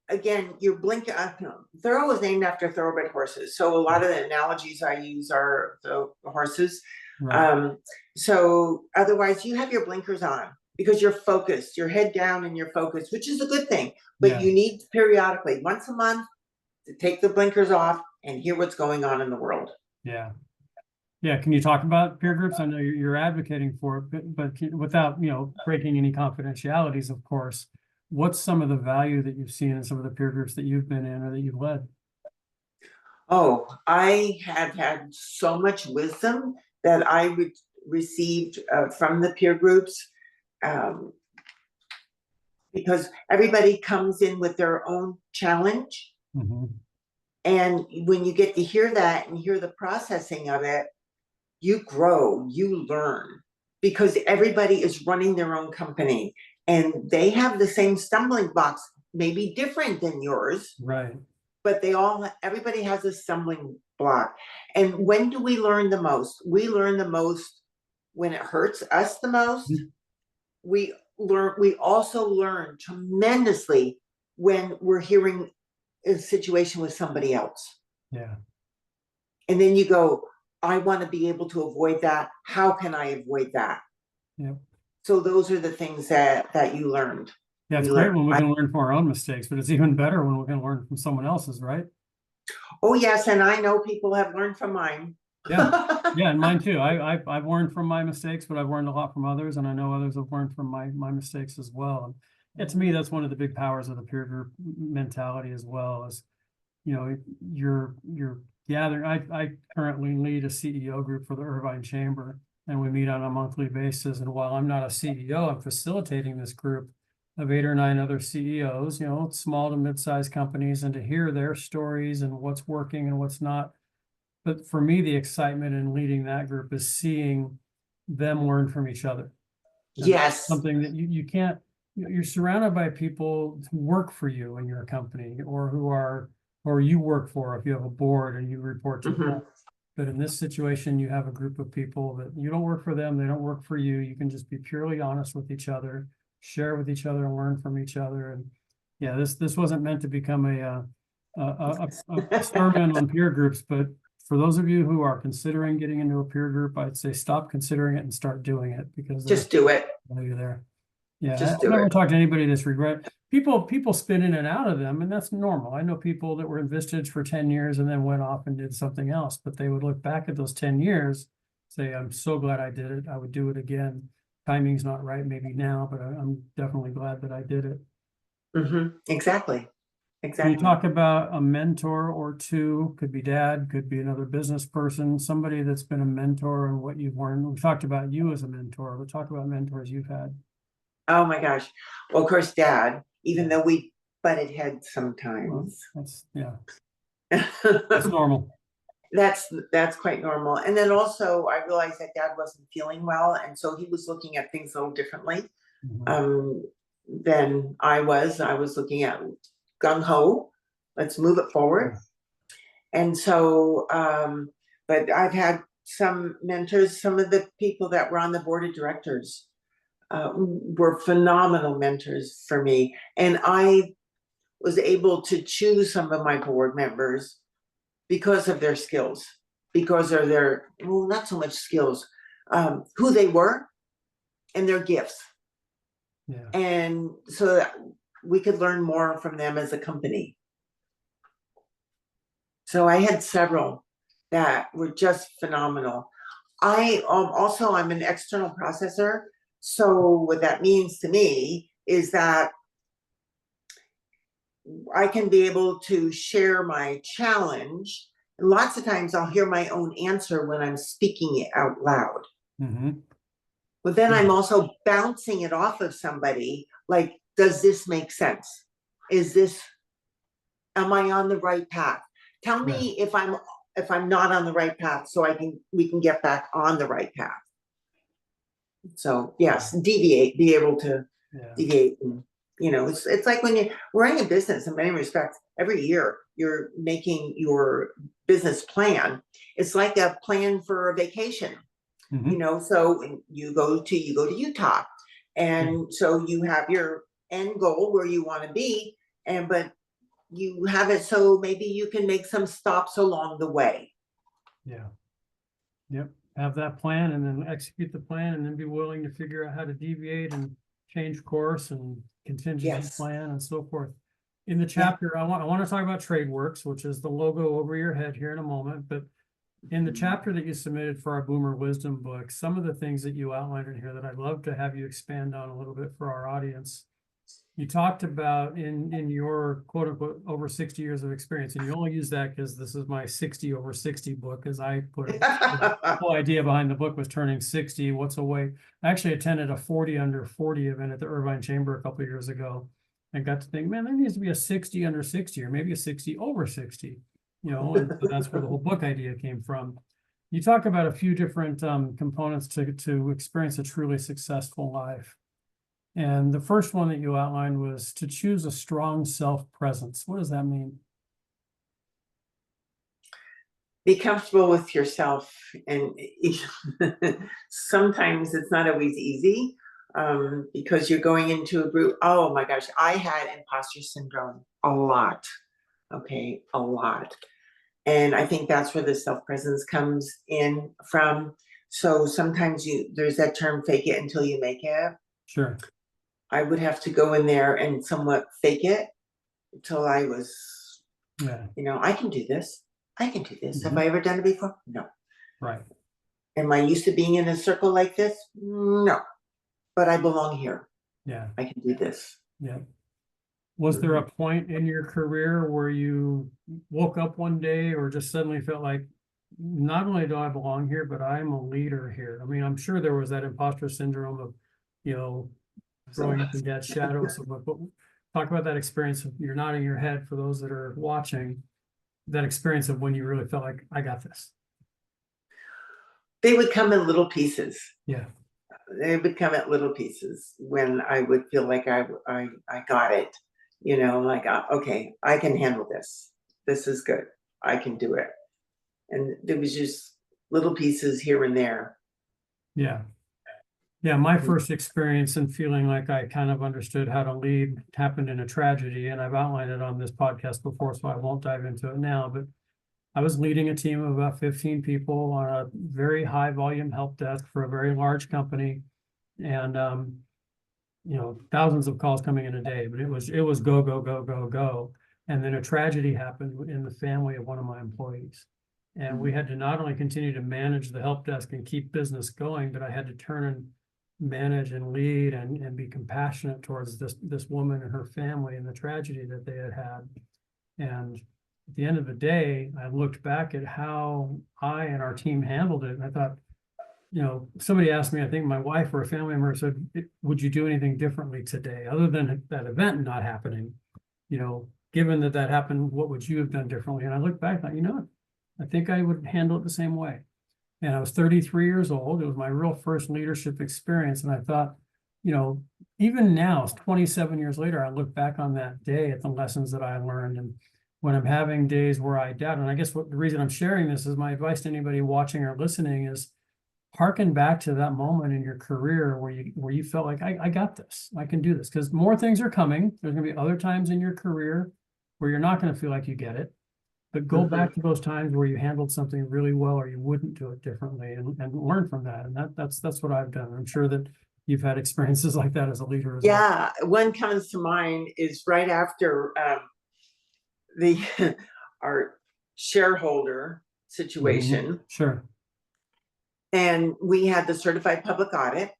again, you're blinking. Thoro was named after thoroughbred horses, so a lot of the analogies I use are the horses. Right. So otherwise, you have your blinkers on because you're focused, your head down, and you're focused, which is a good thing. But you need periodically, once a month, to take the blinkers off and hear what's going on in the world. Yeah. Yeah, can you talk about peer groups? I know you're advocating for it, but without, breaking any confidentialities, of course, what's some of the value that you've seen in some of the peer groups that you've been in or that you've led? Oh, I have had so much wisdom that I received from the peer groups, because everybody comes in with their own challenge. And when you get to hear that and hear the processing of it, you grow, you learn, because everybody is running their own company and they have the same stumbling blocks, maybe different than yours, Right. but everybody has a stumbling block. And when do we learn the most? We learn the most when it hurts us the most. We also learn tremendously when we're hearing a situation with somebody else. Yeah. And then you go, I want to be able to avoid that. How can I avoid that? Yeah. So those are the things that you learned. Yeah, it's great when we can learn from our own mistakes, but it's even better when we can learn from someone else's, right? Oh yes, and I know people have learned from mine. Yeah, yeah, and mine too. I've learned from my mistakes, but I've learned a lot from others, and I know others have learned from my mistakes as well. And yeah, to me, that's one of the big powers of the peer group mentality as well. Is you're gathering. I currently lead a CEO group for the Irvine Chamber, and we meet on a monthly basis. And while I'm not a CEO, I'm facilitating this group of 8 or 9 other CEOs, small to mid-sized companies, and to hear their stories and what's working and what's not. But for me, the excitement in leading that group is seeing them learn from each other. And Yes. something that you can't, you're surrounded by people who work for you in your company or you work for if you have a board and you report to them. But in this situation, you have a group of people that you don't work for them, they don't work for you. You can just be purely honest with each other, share with each other and learn from each other. And yeah, this wasn't meant to become a sermon on peer groups, but for those of you who are considering getting into a peer group, I'd say stop considering it and start doing it, because just do it. Value there. Yeah, just I've do never it. talked to anybody that's regret. People spin in and out of them, and that's normal. I know people that were in Vistage for 10 years and then went off and did something else, but they would look back at those 10 years, say, I'm so glad I did it. I would do it again. Timing's not right maybe now, but I'm definitely glad that I did it. Exactly. You talk about a mentor or two, could be dad, could be another business person, somebody that's been a mentor and what you've learned. We talked about you as a mentor, but talk about mentors you've had. Oh my gosh. Well, of course, dad, even though we butted heads sometimes. Well, that's normal. That's quite normal. And then also I realized that dad wasn't feeling well. And so he was looking at things a little differently than I was. I was looking at gung-ho, let's move it forward. And so, but I've had some mentors, some of the people that were on the board of directors were phenomenal mentors for me. And I was able to choose some of my board members because of their skills, because of their, well, not so much skills, who they were and their gifts. Yeah. And so that we could learn more from them as a company. So I had several that were just phenomenal. I also, I'm an external processor. So what that means to me is that I can be able to share my challenge. And lots of times I'll hear my own answer when I'm speaking it out loud. But then I'm also bouncing it off of somebody, like, does this make sense? Am I on the right path? Tell me if I'm not on the right path, so we can get back on the right path. So yes, be able to deviate. And, it's like when you're running a business in many respects, every year you're making your business plan. It's like a plan for a vacation. So you go to Utah, and so you have your end goal where you want to be, but you have it so maybe you can make some stops along the way. Yep. Have that plan and then execute the plan, and then be willing to figure out how to deviate and change course and contingency plan and so forth. In the chapter, I want to talk about TradeWorks, which is the logo over your head here in a moment, but in the chapter that you submitted for our Boomer Wisdom book, some of the things that you outlined in here that I'd love to have you expand on a little bit for our audience. You talked about in your quote unquote over 60 years of experience, and you only use that because this is my 60 over 60 book, as I put it. The whole idea behind the book was turning 60. What's a way? I actually attended a 40 under 40 event at the Irvine Chamber a couple of years ago and got to think, man, there needs to be a 60 under 60 or maybe a 60 over 60. And so that's where the whole book idea came from. You talk about a few different components to experience a truly successful life. And the first one that you outlined was to choose a strong self-presence. What does that mean? Be comfortable with yourself, and sometimes it's not always easy, because you're going into a group. Oh my gosh, I had imposter syndrome a lot. Okay, a lot. And I think that's where the self-presence comes in from. So sometimes there's that term, fake it until you make it. Sure. I would have to go in there and somewhat fake it until I was, Yeah. I can do this. I can do this. Have Mhm. I ever done it before? No. Right. Am I used to being in a circle like this? No. But I belong here. Yeah. I can do this. Yeah. Was there a point in your career where you woke up one day or just suddenly felt like, not only do I belong here, but I'm a leader here? I mean, I'm sure there was that imposter syndrome of, growing up in that shadow. So, but talk about that experience. You're nodding your head for those that are watching, that experience of when you really felt like, I got this. They would come in little pieces. Yeah. They would come at little pieces when I would feel like I got it. Like, okay, I can handle this. This is good. I can do it. And there was just little pieces here and there. Yeah. Yeah, my first experience in feeling like I kind of understood how to lead happened in a tragedy, and I've outlined it on this podcast before, so I won't dive into it now. But I was leading a team of about 15 people on a very high volume help desk for a very large company, and thousands of calls coming in a day. But it was go go go go go, and then a tragedy happened in the family of one of my employees. And we had to not only continue to manage the help desk and keep business going, but I had to turn and manage and lead and be compassionate towards this woman and her family and the tragedy that they had had. And at the end of the day, I looked back at how I and our team handled it. And I thought, somebody asked me, I think my wife or a family member said, would you do anything differently today other than that event not happening? Given that happened, what would you have done differently? And I looked back and thought, I think I would handle it the same way. And I was 33 years old. It was my real first leadership experience. And I thought, even now, 27 years later, I look back on that day at the lessons that I learned. And when I'm having days where I doubt, and I guess the reason I'm sharing this is my advice to anybody watching or listening is harken back to that moment in your career where you felt like, I got this, I can do this, because more things are coming. There's going to be other times in your career where you're not going to feel like you get it. But go back to those times where you handled something really well, or you wouldn't do it differently, and learn from that. And that's what I've done. I'm sure that you've had experiences like that as a leader as well. Yeah, one comes to mind is right after the our shareholder situation. Sure. And we had the certified public audit.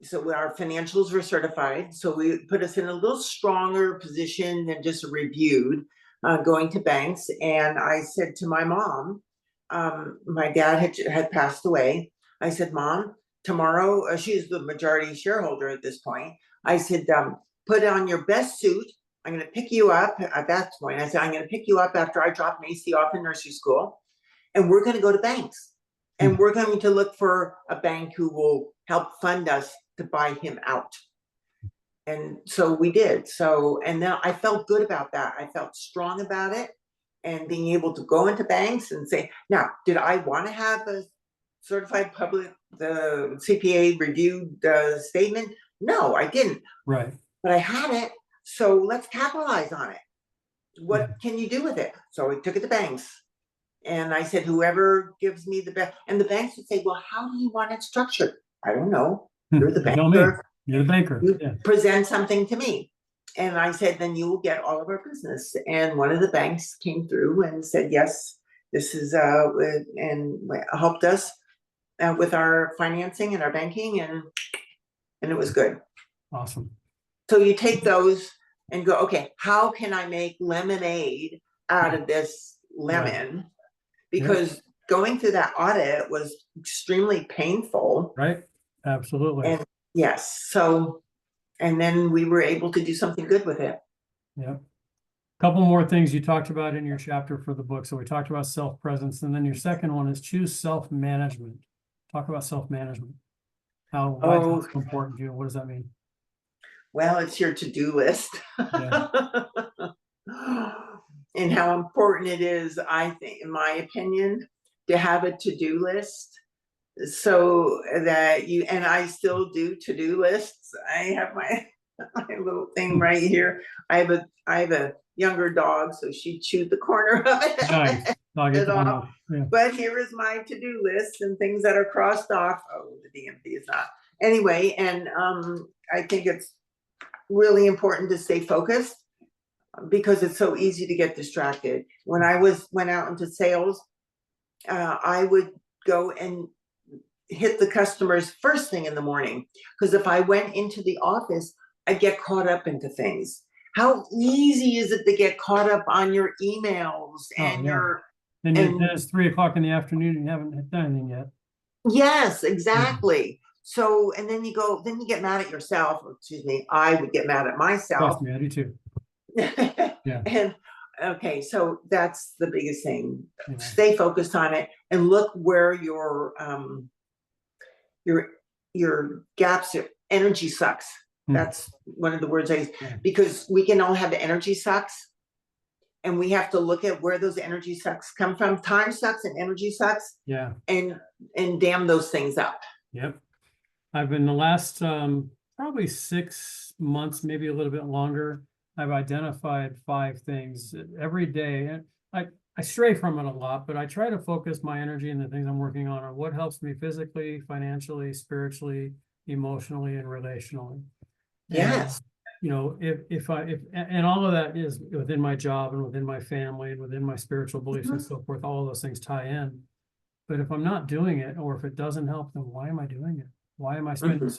So our financials were certified. So we put us in a little stronger position than just reviewed, going to banks. And I said to my mom, my dad had passed away. I said, Mom, tomorrow, she's the majority shareholder at this point. I said, put on your best suit. I'm going to pick you up at that point. I said, I'm going to pick you up after I drop Macy off in nursery school, and we're going to go to banks. And we're going to look for a bank who will help fund us to buy him out. And so we did. So, and then I felt good about that. I felt strong about it, and being able to go into banks and say, now, did I want to have a certified public, the CPA reviewed statement? No, I didn't. Right. But I had it. So let's capitalize on it. What can you do with it? So we took it to banks. And I said, whoever gives me the best, and the banks would say, well, how do you want it structured? I don't know. You're the banker. You're the banker. You present something to me. And I said, then you will get all of our business. And one of the banks came through and said, yes, this is, and helped us with our financing and our banking, and it was good. Awesome. So you take those and go, okay, how can I make lemonade out of this lemon? Right. Because going through that audit was extremely painful. Right. Absolutely. And yes. So, and then we were able to do something good with it. Yep. Couple more things you talked about in your chapter for the book. So we talked about self-presence, and then your second one is choose self-management. Talk about self-management. Why is Oh, that so important to you? What does that mean? well, it's your to-do list. Yeah. And how important it is, I think, in my opinion, to have a to-do list so that you, and I still do to-do lists. I have my my little thing right here. I have a younger dog, so she chewed the corner of Nice. it, I'll get that off. one. Yeah. But here is my to-do list and things that are crossed off. Oh, the DMP is not. Anyway, and I think it's really important to stay focused because it's so easy to get distracted. When I went out into sales, I would go and hit the customers first thing in the morning, because if I went into the office, I'd get caught up into things. How easy is it to get caught up on your emails and your Then and it's 3 o'clock in the afternoon and you haven't done anything yet. yes, exactly. So, and then you get mad at yourself, or excuse me, I would get mad at myself. Trust me, I do too. Yeah. And okay, so that's the biggest thing. Yeah. Stay focused on it and look where your gaps, energy sucks. That's one of the words I use, because we can all have energy sucks, and we have to look at where those energy sucks come from. Time sucks and energy sucks. Yeah. And dam those things up. Yep. I've been the last probably 6 months, maybe a little bit longer, I've identified 5 things every day. I stray from it a lot, but I try to focus my energy and the things I'm working on what helps me physically, financially, spiritually, emotionally, and relationally. Yes. And, if all of that is within my job and within my family and within my spiritual beliefs and so forth, all of those things tie in. But if I'm not doing it, or if it doesn't help, then why am I doing it? Why am I spending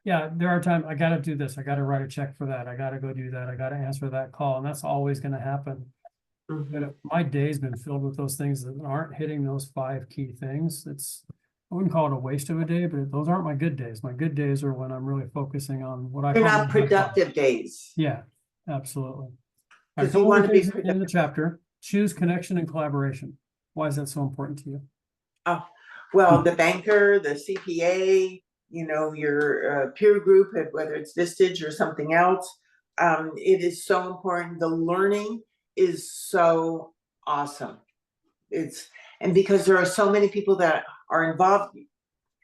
there are times I got to do this. I got to write a check for that. I got to go do that. I got to answer that call. And that's always going to happen. But if my day's been filled with those things that aren't hitting those 5 key things, I wouldn't call it a waste of a day, but those aren't my good days. My good days are when I'm really focusing on what I They're call not productive days. Yeah, absolutely. Because you want to be in the chapter. Choose connection and collaboration. Why is that so important to you? Oh, well, the banker, the CPA, your peer group, whether it's Vistage or something else, it is so important. The learning is so awesome. And because there are so many people that are involved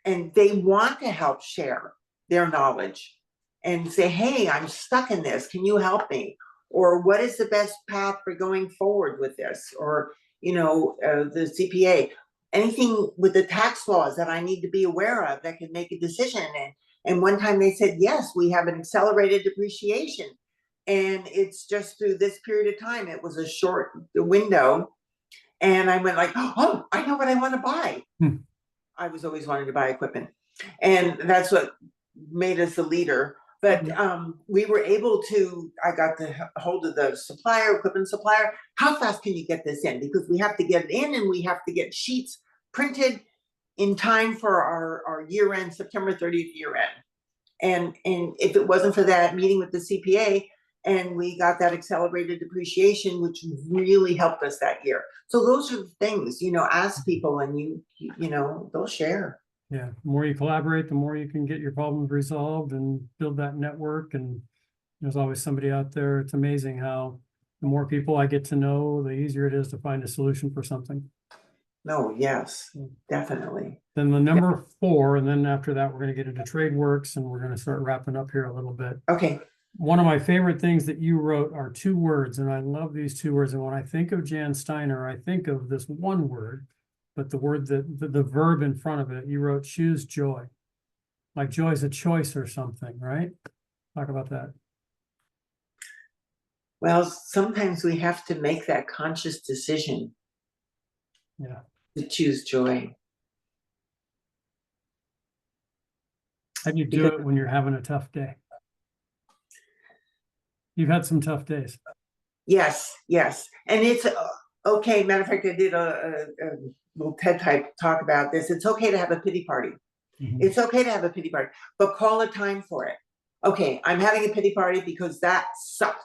and they want to help share their knowledge and say, hey, I'm stuck in this. Can you help me? Or what is the best path for going forward with this? Or, the CPA, anything with the tax laws that I need to be aware of that can make a decision. And one time they said, yes, we have an accelerated depreciation. And it's just through this period of time. It was a short window. And I went like, oh, I know what I want to buy. I was always wanting to buy equipment. And that's what made us a leader. But we were able to, I got the hold of the equipment supplier. How fast can you get this in? Because we have to get it in and we have to get sheets printed in time for our year end, September 30th year end. And if it wasn't for that meeting with the CPA, and we got that accelerated depreciation, which really helped us that year. So those are the things, ask people and they'll share. Yeah, the more you collaborate, the more you can get your problems resolved and build that network. And there's always somebody out there. It's amazing how the more people I get to know, the easier it is to find a solution for something. No, yes, definitely. Then the number 4, and then after that, we're going to get into trade works and we're going to start wrapping up here a little bit. Okay. One of my favorite things that you wrote are 2 words, and I love these 2 words. And when I think of Jan Steiner, I think of this one word, but the word the verb in front of it, you wrote choose joy. Like joy is a choice or something, right? Talk about that. Well, sometimes we have to make that conscious decision. Yeah. To choose joy. How do you do it when you're having a tough day? You've had some tough days. Yes. And it's okay. Matter of fact, I did a little TED type talk about this. It's okay to have a pity party. It's okay to have a pity party, but call a time for it. Okay, I'm having a pity party because that sucked.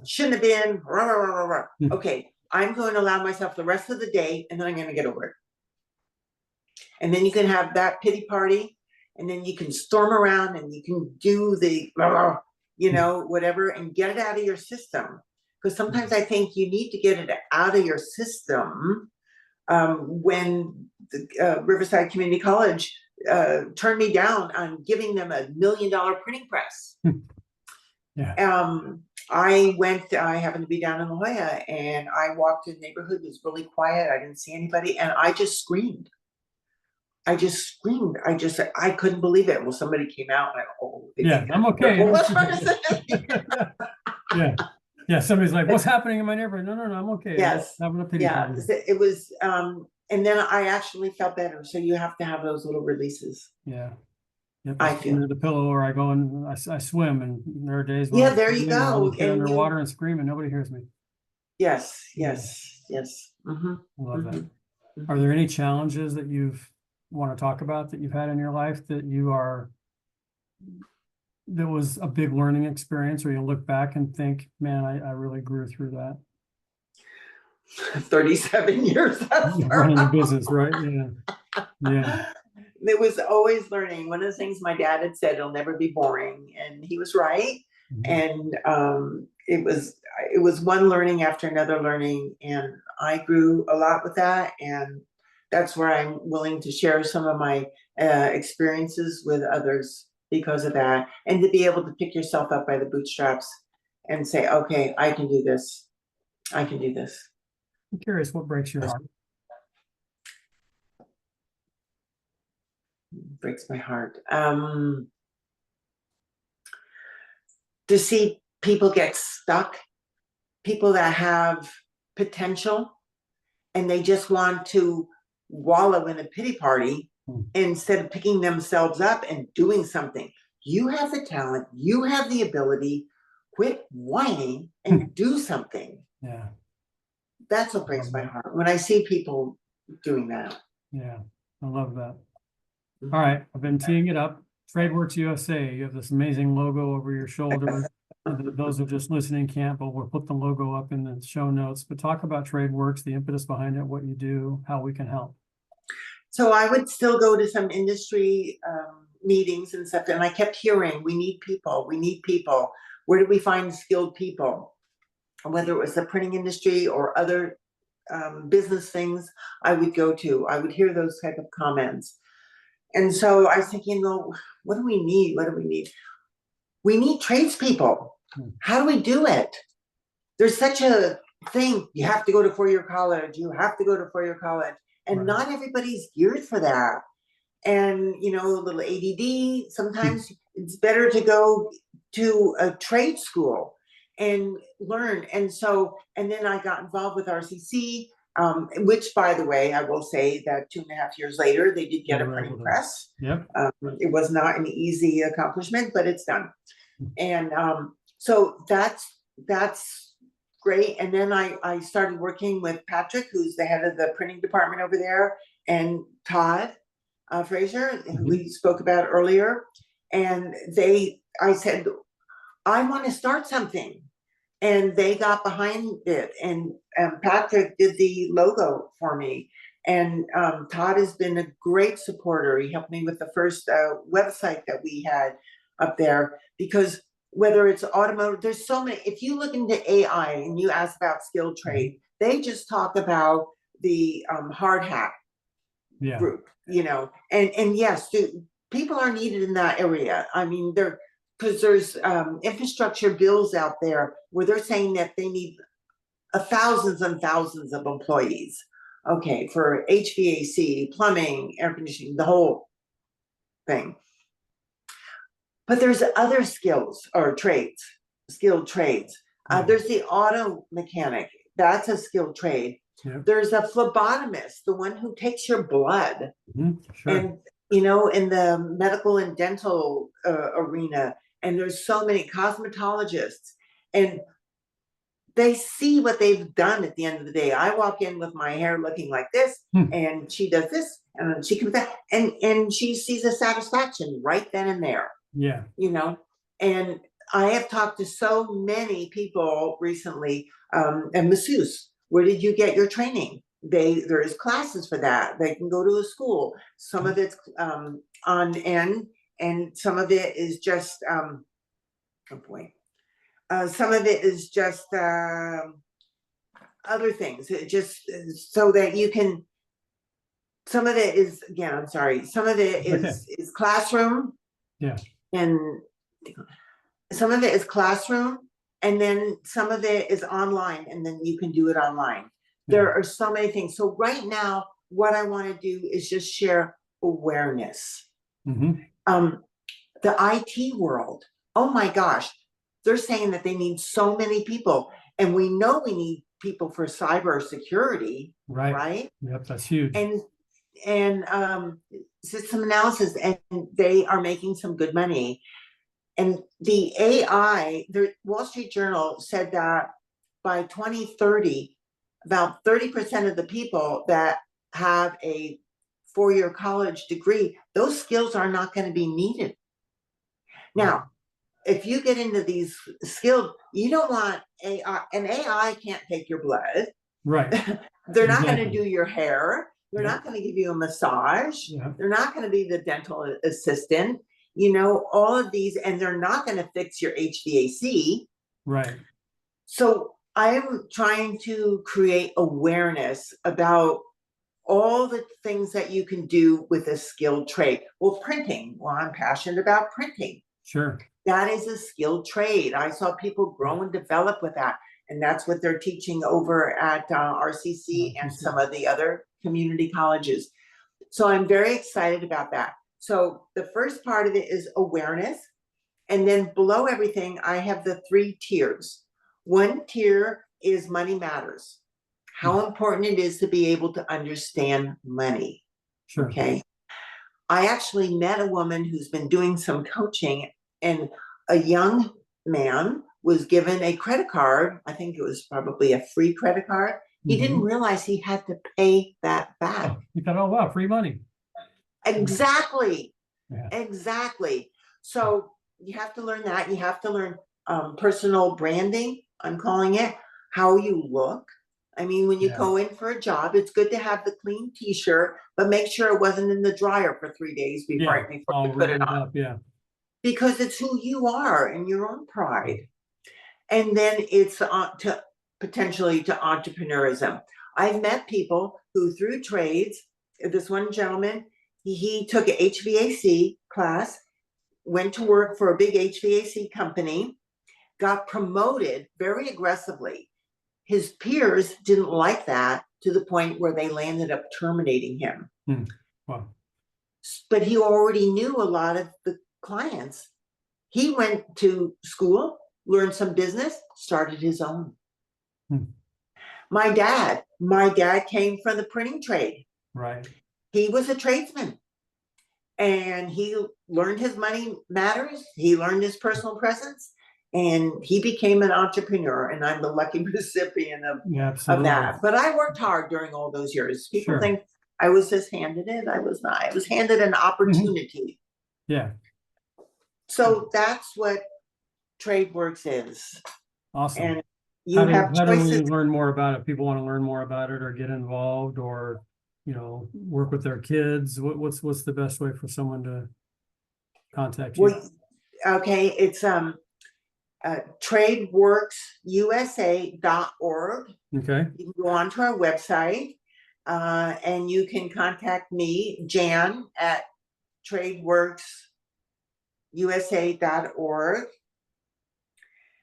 shouldn't have been, rah, rah, rah, rah, rah. Hmm. Okay, I'm going to allow myself the rest of the day, and then I'm going to get over it. And then you can have that pity party, and then you can storm around and you can do the, whatever, and get it out of your system. Because sometimes I think you need to get it out of your system. When the Riverside Community College turned me down on giving them $1 million printing press. Yeah. I happened to be down in La Jolla, and I walked in the neighborhood. It was really quiet. I didn't see anybody, and I just screamed. I couldn't believe it. Well, somebody came out and Yeah, I'm okay. Yeah. Yeah. Somebody's like, what's happening in my neighborhood? No, I'm okay. Yes. I'm having a pity party. It was, and then I actually felt better. So you have to have those little releases. Yeah. Yep, I feel under the pillow, or I go and I swim, and there are days when yeah, there you go. I'll get underwater and scream, and nobody hears me. Yes. Mm-hmm. I love that. Are there any challenges that you've want to talk about that you've had in your life that was a big learning experience, or you look back and think, man, I really grew through that? 37 years running a business, right? Yeah. It was always learning. One of the things my dad had said, it'll never be boring, and he was right. And it was one learning after another learning, and I grew a lot with that. And that's where I'm willing to share some of my experiences with others because of that, and to be able to pick yourself up by the bootstraps and say, okay, I can do this. I can do this. I'm curious, what breaks your heart? Breaks my heart. To see people get stuck, people that have potential, and they just want to wallow in a pity party instead of picking themselves up and doing something. You have the talent, you have the ability. Quit whining and do something. Yeah. That's what breaks my heart when I see people doing that. Yeah, I love that. All right, I've been teeing it up. TradeWorks USA, you have this amazing logo over your shoulder. Those who are just listening can't, but we'll put the logo up in the show notes. But talk about TradeWorks, the impetus behind it, what you do, how we can help. So I would still go to some industry meetings and stuff, and I kept hearing, we need people, we need people. Where do we find skilled people? Whether it was the printing industry or other business things, I would go to. I would hear those type of comments. And so I was thinking, what do we need? What do we need? We need tradespeople. How do we do it? There's such a thing. You have to go to four-year college. You have to go to four-year college. And not everybody's geared for that. And, a little ADD, sometimes it's better to go to a trade school and learn. And then I got involved with RCC, which, by the way, I will say that 2.5 years later, they did get a printing press. Yep. It was not an easy accomplishment, but it's done. And so that's great. And then I started working with Patrick, who's the head of the printing department over there, and Todd Fraser, who we spoke about earlier. And I said, I want to start something. And they got behind it. And Patrick did the logo for me. And Todd has been a great supporter. He helped me with the first website that we had up there, because whether it's automotive, there's so many. If you look into AI and you ask about skilled trade, they just talk about the hard hat group, and yes, people are needed in that area. I mean, because there's infrastructure bills out there where they're saying that they need thousands and thousands of employees, okay, for HVAC, plumbing, air conditioning, the whole thing. But there's other skills or trades, skilled trades. There's the auto mechanic. That's a skilled trade. Yep. There's a phlebotomist, the one who takes your blood. Sure. And, in the medical and dental arena. And there's so many cosmetologists. And they see what they've done at the end of the day. I walk in with my hair looking like this, and she does this, and she comes back, and she sees a satisfaction right then and there. Yeah. And I have talked to so many people recently, and masseuse, where did you get your training? There's classes for that. They can go to a school. Some of it's on end, and some of it is just oh boy. Some of it is just other things. It just so that you can. Some of it is, again, I'm sorry. Some of it is classroom. Yeah. And some of it is classroom, and then some of it is online, and then you can do it online. There are so many things. So right now, what I want to do is just share awareness. The IT world, oh my gosh, they're saying that they need so many people, and we know we need people for cybersecurity, right? Yep, that's huge. And system analysis, and they are making some good money. And the AI, the Wall Street Journal said that by 2030, about 30% of the people that have a 4-year college degree, those skills are not going to be needed. Now, if you get into these skilled, you don't want AI, and AI can't take your blood. Right. They're not going to do your hair. They're not going to give you a massage. Yeah. They're not going to be the dental assistant. You know, all of these, and they're not going to fix your HVAC. Right. So I'm trying to create awareness about all the things that you can do with a skilled trade. Well, printing. Well, I'm passionate about printing. Sure. That is a skilled trade. I saw people grow and develop with that. And that's what they're teaching over at RCC and some of the other community colleges. So I'm very excited about that. So the first part of it is awareness. And then below everything, I have the 3 tiers. One tier is money matters. How important it is to be able to understand money. Sure. Okay. I actually met a woman who's been doing some coaching, and a young man was given a credit card. I think it was probably a free credit card. He didn't realize he had to pay that back. He thought, oh, wow, free money. Exactly. Yeah. Exactly. So you have to learn that. You have to learn personal branding, I'm calling it, how you look. I mean, when you go in for a job, it's good to have the clean t-shirt, but make sure it wasn't in the dryer for 3 days before you put it on. Because it's who you are and your own pride. And then it's to potentially to entrepreneurism. I've met people who through trades, this one gentleman, he took an HVAC class, went to work for a big HVAC company, got promoted very aggressively. His peers didn't like that, to the point where they landed up terminating him. Wow. But he already knew a lot of the clients. He went to school, learned some business, started his own. My dad came from the printing trade. Right. He was a tradesman, and he learned his money matters. He learned his personal presence, and he became an entrepreneur. And I'm the lucky recipient of that. But I worked hard during all those years. People think I was just handed it. I was not. I was handed an opportunity. Yeah. So that's what TradeWorks is. Awesome. And you have how do we choices. learn more about it? People want to learn more about it, or get involved, or work with their kids. What's the best way for someone to contact you? Well, okay, it's tradeworksusa.org. Okay. You can go onto our website, and you can contact me, Jan, at tradeworksusa.org.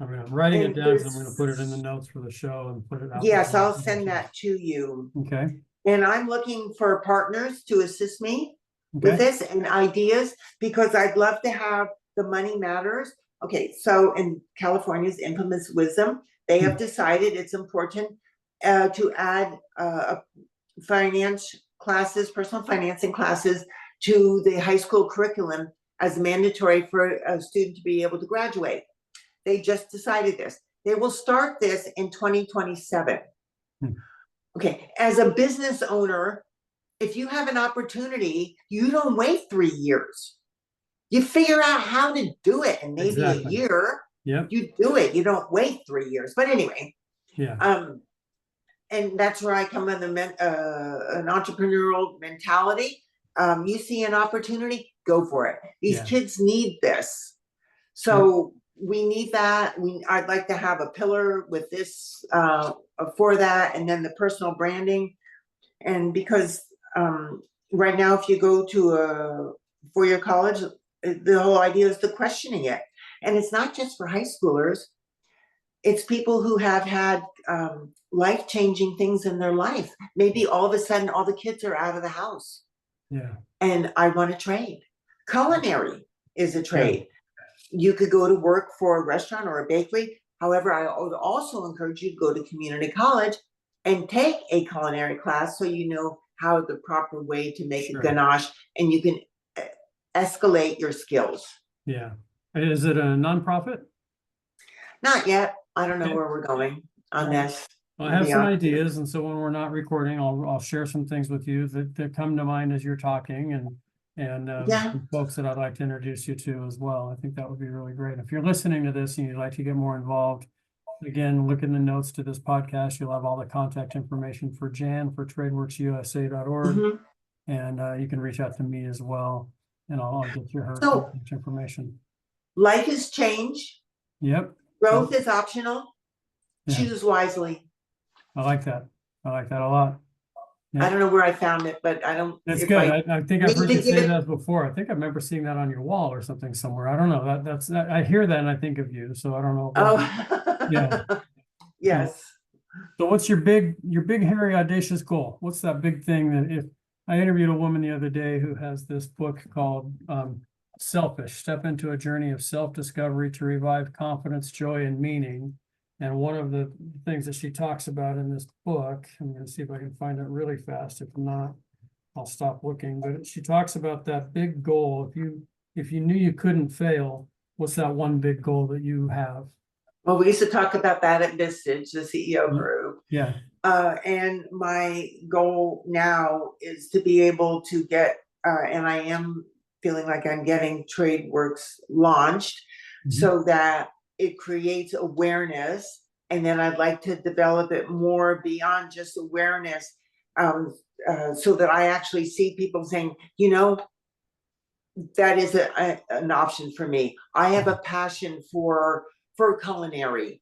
I'm writing it down, so I'm going to put it in the notes for the show and put it out. Yes, I'll send that to you. Okay. And I'm looking for partners to assist me with this and ideas, because I'd love to have the money matters. Okay, so in California's infamous wisdom, they have decided it's important to add finance classes, personal financing classes, to the high school curriculum as mandatory for a student to be able to graduate. They just decided this. They will start this in 2027. Okay, as a business owner, if you have an opportunity, you don't wait 3 years. You figure out how to do it in maybe a year. Yep. You do it. You don't wait 3 years. But anyway, Yeah. and that's where I come in an entrepreneurial mentality. You see an opportunity, go for it. These Yeah. kids need this. So we need that. I'd like to have a pillar with this for that, and then the personal branding. And because right now, if you go to a four-year college, the whole idea is the questioning it. And it's not just for high schoolers. It's people who have had life-changing things in their life. Maybe all of a sudden, all the kids are out of the house. Yeah. And I want to trade. Culinary is a trade. Yeah. You could go to work for a restaurant or a bakery. However, I would also encourage you to go to community college and take a culinary class so you know how the proper way to make a ganache, and you can escalate your skills. Yeah. Is it a nonprofit? Not yet. I don't know where we're going on this. Well, I have some ideas, and so when we're not recording, I'll share some things with you that come to mind as you're talking, and some folks that I'd like to introduce you to as well. I think that would be really great. If you're listening to this and you'd like to get more involved, again, look in the notes to this podcast. You'll have all the contact information for Jan for tradeworksusa.org, and you can reach out to me as well, and I'll get you her contact information. Life has changed. Yep. Growth is optional. Choose wisely. I like that. I like that a lot. Yeah. I don't know where I found it, but I don't. That's good. I think I've heard you say that before. I think I remember seeing that on your wall or something somewhere. I don't know. That's I hear that and I think of you. So I don't know. Yeah. Yes. So what's your big, hairy, audacious goal? What's that big thing that if I interviewed a woman the other day who has this book called Selfish, Step into a Journey of Self-Discovery to Revive Confidence, Joy, and Meaning. And one of the things that she talks about in this book, I'm going to see if I can find it really fast. If not, I'll stop looking. But she talks about that big goal. If you knew you couldn't fail, what's that one big goal that you have? Well, we used to talk about that at Vistage, the CEO group. Yeah. And my goal now is to be able to get, and I am feeling like I'm getting TradeWorks launched so that it creates awareness, and then I'd like to develop it more beyond just awareness, so that I actually see people saying, you know, that is an option for me. I have a passion for culinary,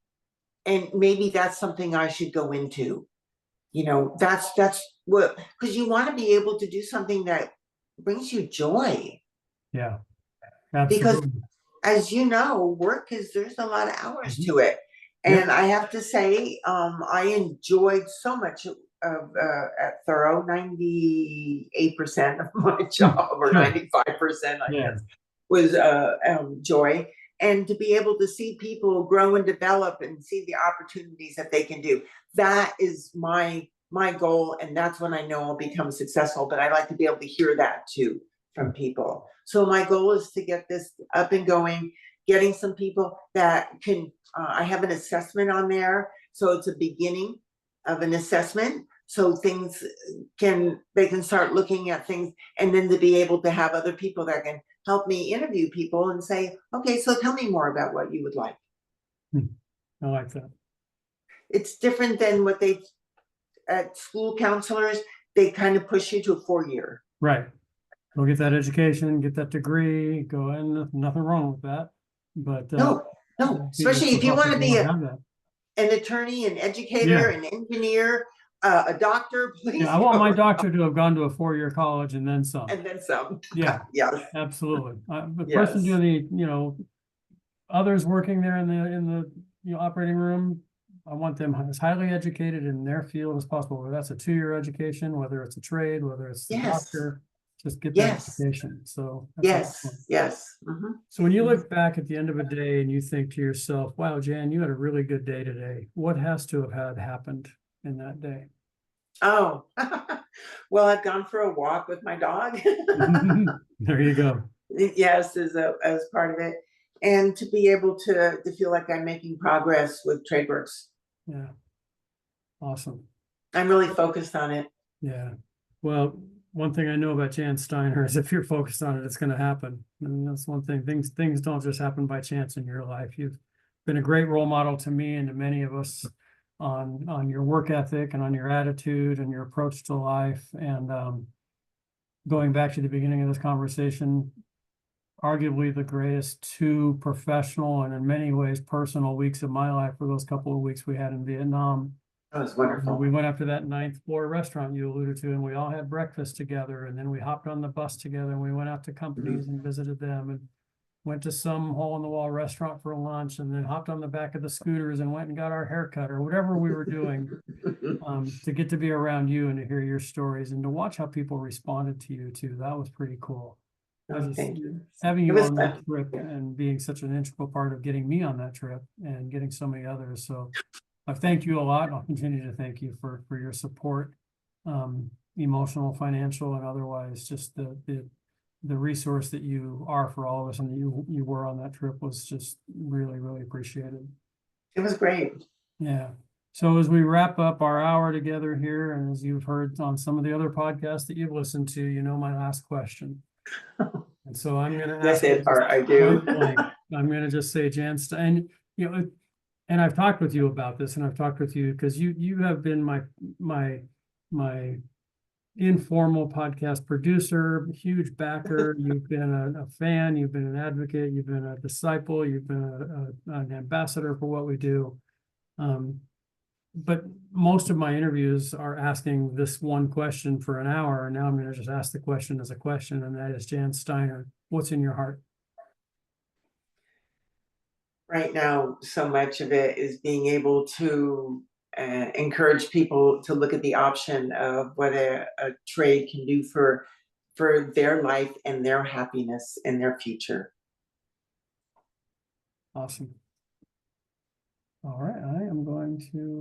and maybe that's something I should go into. You know, that's what, because you want to be able to do something that brings you joy. Yeah, absolutely. Because as you know, there's a lot of hours to it. And I have to say, I enjoyed so much of at Thoro. 98% of my job, or 95%, I guess, was joy. And to be able to see people grow and develop and see the opportunities that they can do, that is my goal. And that's when I know I'll become successful. But I like to be able to hear that too from people. So my goal is to get this up and going, getting some people that can, I have an assessment on there. So it's a beginning of an assessment. So they can start looking at things, and then to be able to have other people that can help me interview people and say, okay, so tell me more about what you would like. I like that. It's different than what at school counselors, they kind of push you to a 4-year. Right. Go get that education, get that degree, go in, nothing wrong with that. But no, especially if you want to be an attorney, an educator, an engineer, a doctor, please. Yeah, I want my doctor to have gone to a 4-year college and then some. And then some. Yeah. Yes. Absolutely. The person doing the, others working there in the operating room, I want them as highly educated in their field as possible. Whether that's a 2-year education, whether it's a trade, whether it's a doctor, just get that education. So yes. So when you look back at the end of a day and you think to yourself, wow, Jan, you had a really good day today. What has to have had happened in that day? Oh, well, I've gone for a walk with my dog. There you go. Yes, as part of it. And to be able to feel like I'm making progress with TradeWorks. Yeah. Awesome. I'm really focused on it. Yeah. Well, one thing I know about Jan Steiner is if you're focused on it, it's going to happen. And that's one thing. Things don't just happen by chance in your life. You've been a great role model to me and to many of us on your work ethic and on your attitude and your approach to life. And going back to the beginning of this conversation, arguably the greatest 2 professional and in many ways personal weeks of my life were those couple of weeks we had in Vietnam. That was wonderful. We went up to that 9th floor restaurant you alluded to, and we all had breakfast together, and then we hopped on the bus together and we went out to companies and visited them, and went to some hole in the wall restaurant for lunch, and then hopped on the back of the scooters and went and got our haircut or whatever we were doing, to get to be around you and to hear your stories and to watch how people responded to you too. That was pretty cool. Thank you. Having It you was on that fun. trip and being such an integral part of getting me on that trip and getting so many others. So I thank you a lot. And I'll continue to thank you for your support, emotional, financial, and otherwise. Just the resource that you are for all of us and that you were on that trip was just really, really appreciated. It was great. Yeah. So as we wrap up our hour together here, and as you've heard on some of the other podcasts that you've listened to, you know my last question. And so I'm going to Yes, ask you Hart, I do. point blank. I'm going to just say, Jan Steiner, you know, and I've talked with you about this, and I've talked with you because you have been my informal podcast producer, huge backer. You've been a fan, you've been an advocate, you've been a disciple, you've been an ambassador for what we do. But most of my interviews are asking this one question for an hour, and now I'm going to just ask the question as a question, and that is, Jan Steiner, what's in your heart? Right now, so much of it is being able to encourage people to look at the option of what a trade can do for their life and their happiness and their future. Awesome. All right, I am going to